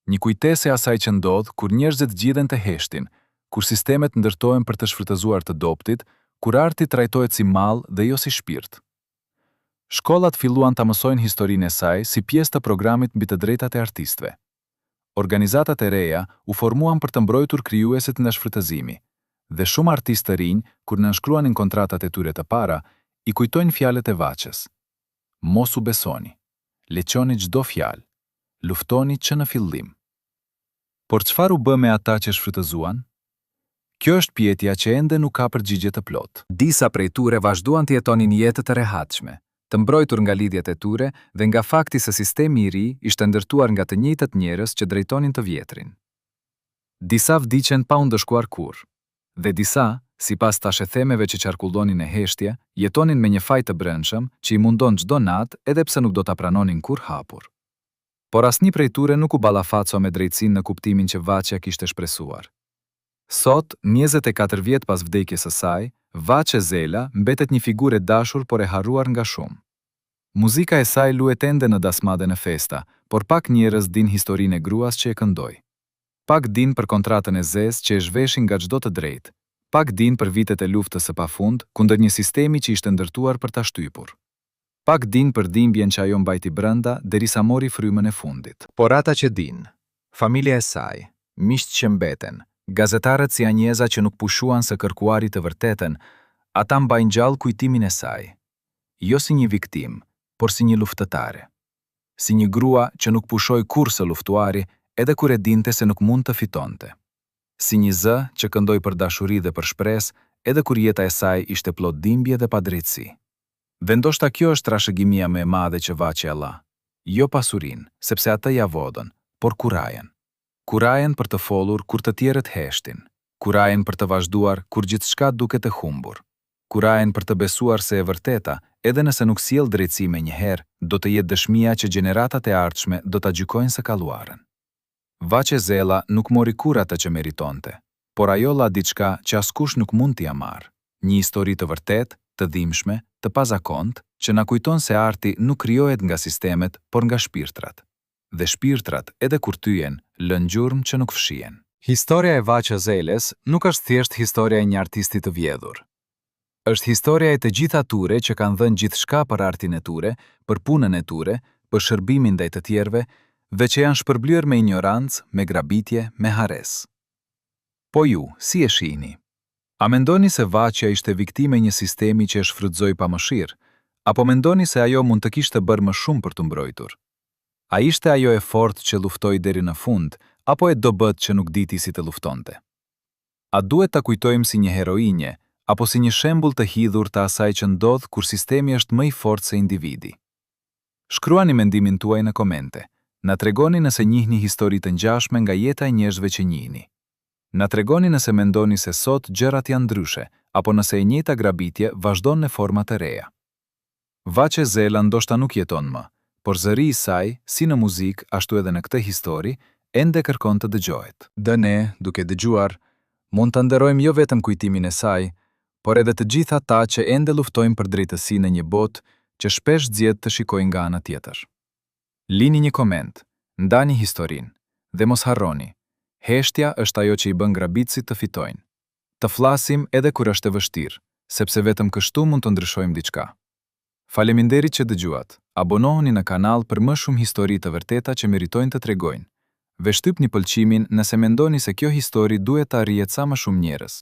një kujtesë e asaj që ndodh kur njerëzit gjidhen të heshtin, kur sistemet ndërtohen për të shfrytëzuar të dobtit, kur arti trajtohet si mall dhe jo si shpirt. Shkollat filluan ta mësojnë historinë e saj si pjesë të programit mbi të drejtat e artistëve. Organizatat e reja u formuan për të mbrojtur krijuesit nga shfrytëzimi, dhe shumë artistë të rinj, kur nënshkruanin kontratat e tyre të para, i kujtojnë fjalët e Vaçes. Mos u besoni. leqoni çdo fjalë, luftoni që në fillim. Por çfarë u bë me ata që shfrytëzuan? Kjo është pyetja që ende nuk ka përgjigje të plotë. Disa prej tyre vazhduan të jetonin jetë të rehatshme, të mbrojtur nga lidhjet e tyre dhe nga fakti se sistemi i ri ishte ndërtuar nga të njëjtët njerëz që drejtonin të vjetrin. Disa vdiqen pa u ndëshkuar kurrë, dhe disa, sipas tashethemeve që qarkullonin e heshtje, jetonin me një faj të brendshëm që i mundon çdo natë edhe pse nuk do ta pranonin kurrë hapur. Por asnjë prej tyre nuk u ballafaco me drejtsinë në kuptimin që Vaçja kishte shpresuar. Sot, 24 vjet pas vdekjes së saj, Vaçe Zela mbetet një figurë e dashur por e harruar nga shumë. Muzika e saj luhet ende në dasmade në festa, por pak njerëz din historinë e gruas që e këndoi. Pak din për kontratën e zezë që e zhveshin nga çdo të drejtë. Pak din për vitet e luftës së pafund kundër një sistemi që ishte ndërtuar për ta shtypur. Pak din për dhimbjen që ajo mbajti brenda derisa mori frymën e fundit. Por ata që din, familja e saj, miqtë që mbeten, gazetarët si Anjeza që nuk pushuan së kërkuari të vërtetën, ata mbajnë gjallë kujtimin e saj. Jo si një viktim, por si një luftëtare. Si një grua që nuk pushoi kurrë së luftuari, edhe kur e dinte se nuk mund të fitonte. Si një zë që këndoi për dashuri dhe për shpresë, edhe kur jeta e saj ishte plot dhimbje dhe padrejtësi. Dhe ndoshta kjo është trashëgimia më e madhe që Vaçja la. Jo pasurinë, sepse atë ja vodën, por kurajen. Kurajen për të folur kur të tjerët heshtin. Kurajen për të vazhduar kur gjithçka duket e humbur. Kurajen për të besuar se e vërteta, edhe nëse nuk sjell drejtësi menjëherë, do të jetë dëshmia që gjeneratat e ardhshme do ta gjykojnë së kaluarën. Vaçe Zela nuk mori kurrë atë që meritonte, por ajo la diçka që askush nuk mund t'i marrë. Një histori të vërtetë, të dhimbshme, të pazakontë, që na kujton se arti nuk krijohet nga sistemet, por nga shpirtrat. Dhe shpirtrat, edhe kur tyjen, lën gjurmë që nuk fshihen. Historia e Vaçe Zeles nuk është thjesht historia e një artisti të vjedhur. Është historia e të gjithë atyre që kanë dhënë gjithçka për artin e tyre, për punën e tyre, për shërbimin ndaj të tjerëve, dhe që janë shpërblyer me ignorancë, me grabitje, me harres. Po ju, si e shihni? A mendoni se Vaçja ishte viktime një sistemi që e shfrytëzoi pa mëshirë, apo mendoni se ajo mund të kishte bërë më shumë për të mbrojtur? A ishte ajo e fortë që luftoi deri në fund, apo e dobët që nuk diti si të luftonte? A duhet ta kujtojmë si një heroinje, apo si një shembull të hidhur të asaj që ndodh kur sistemi është më i fortë se individi? Shkruani mendimin tuaj në komente. Na tregoni nëse njihni histori të ngjashme nga jeta e njerëzve që njihni. Na tregoni nëse mendoni se sot gjërat janë ndryshe, apo nëse e njëjta grabitje vazhdon në forma të reja. Vaçe Zela ndoshta nuk jeton më, por zëri i saj, si në muzikë, ashtu edhe në këtë histori, ende kërkon të dëgjohet. Dhe ne, duke dëgjuar, mund të nderojmë jo vetëm kujtimin e saj, por edhe të gjithë ata që ende luftojnë për drejtësi në një botë që shpesh zgjedh të shikojnë nga ana tjetër. Lini një koment, ndani historinë, dhe mos harroni, heshtja është ajo që i bën grabitësit të fitojnë. Të flasim edhe kur është e vështirë, sepse vetëm kështu mund të ndryshojmë diçka. Faleminderit që dëgjuat, abonohuni në kanal për më shumë histori të vërteta që meritojnë të tregojnë. Ve shtypni pëlqimin nëse mendoni se kjo histori duhet të arrihet sa më shumë njerëz.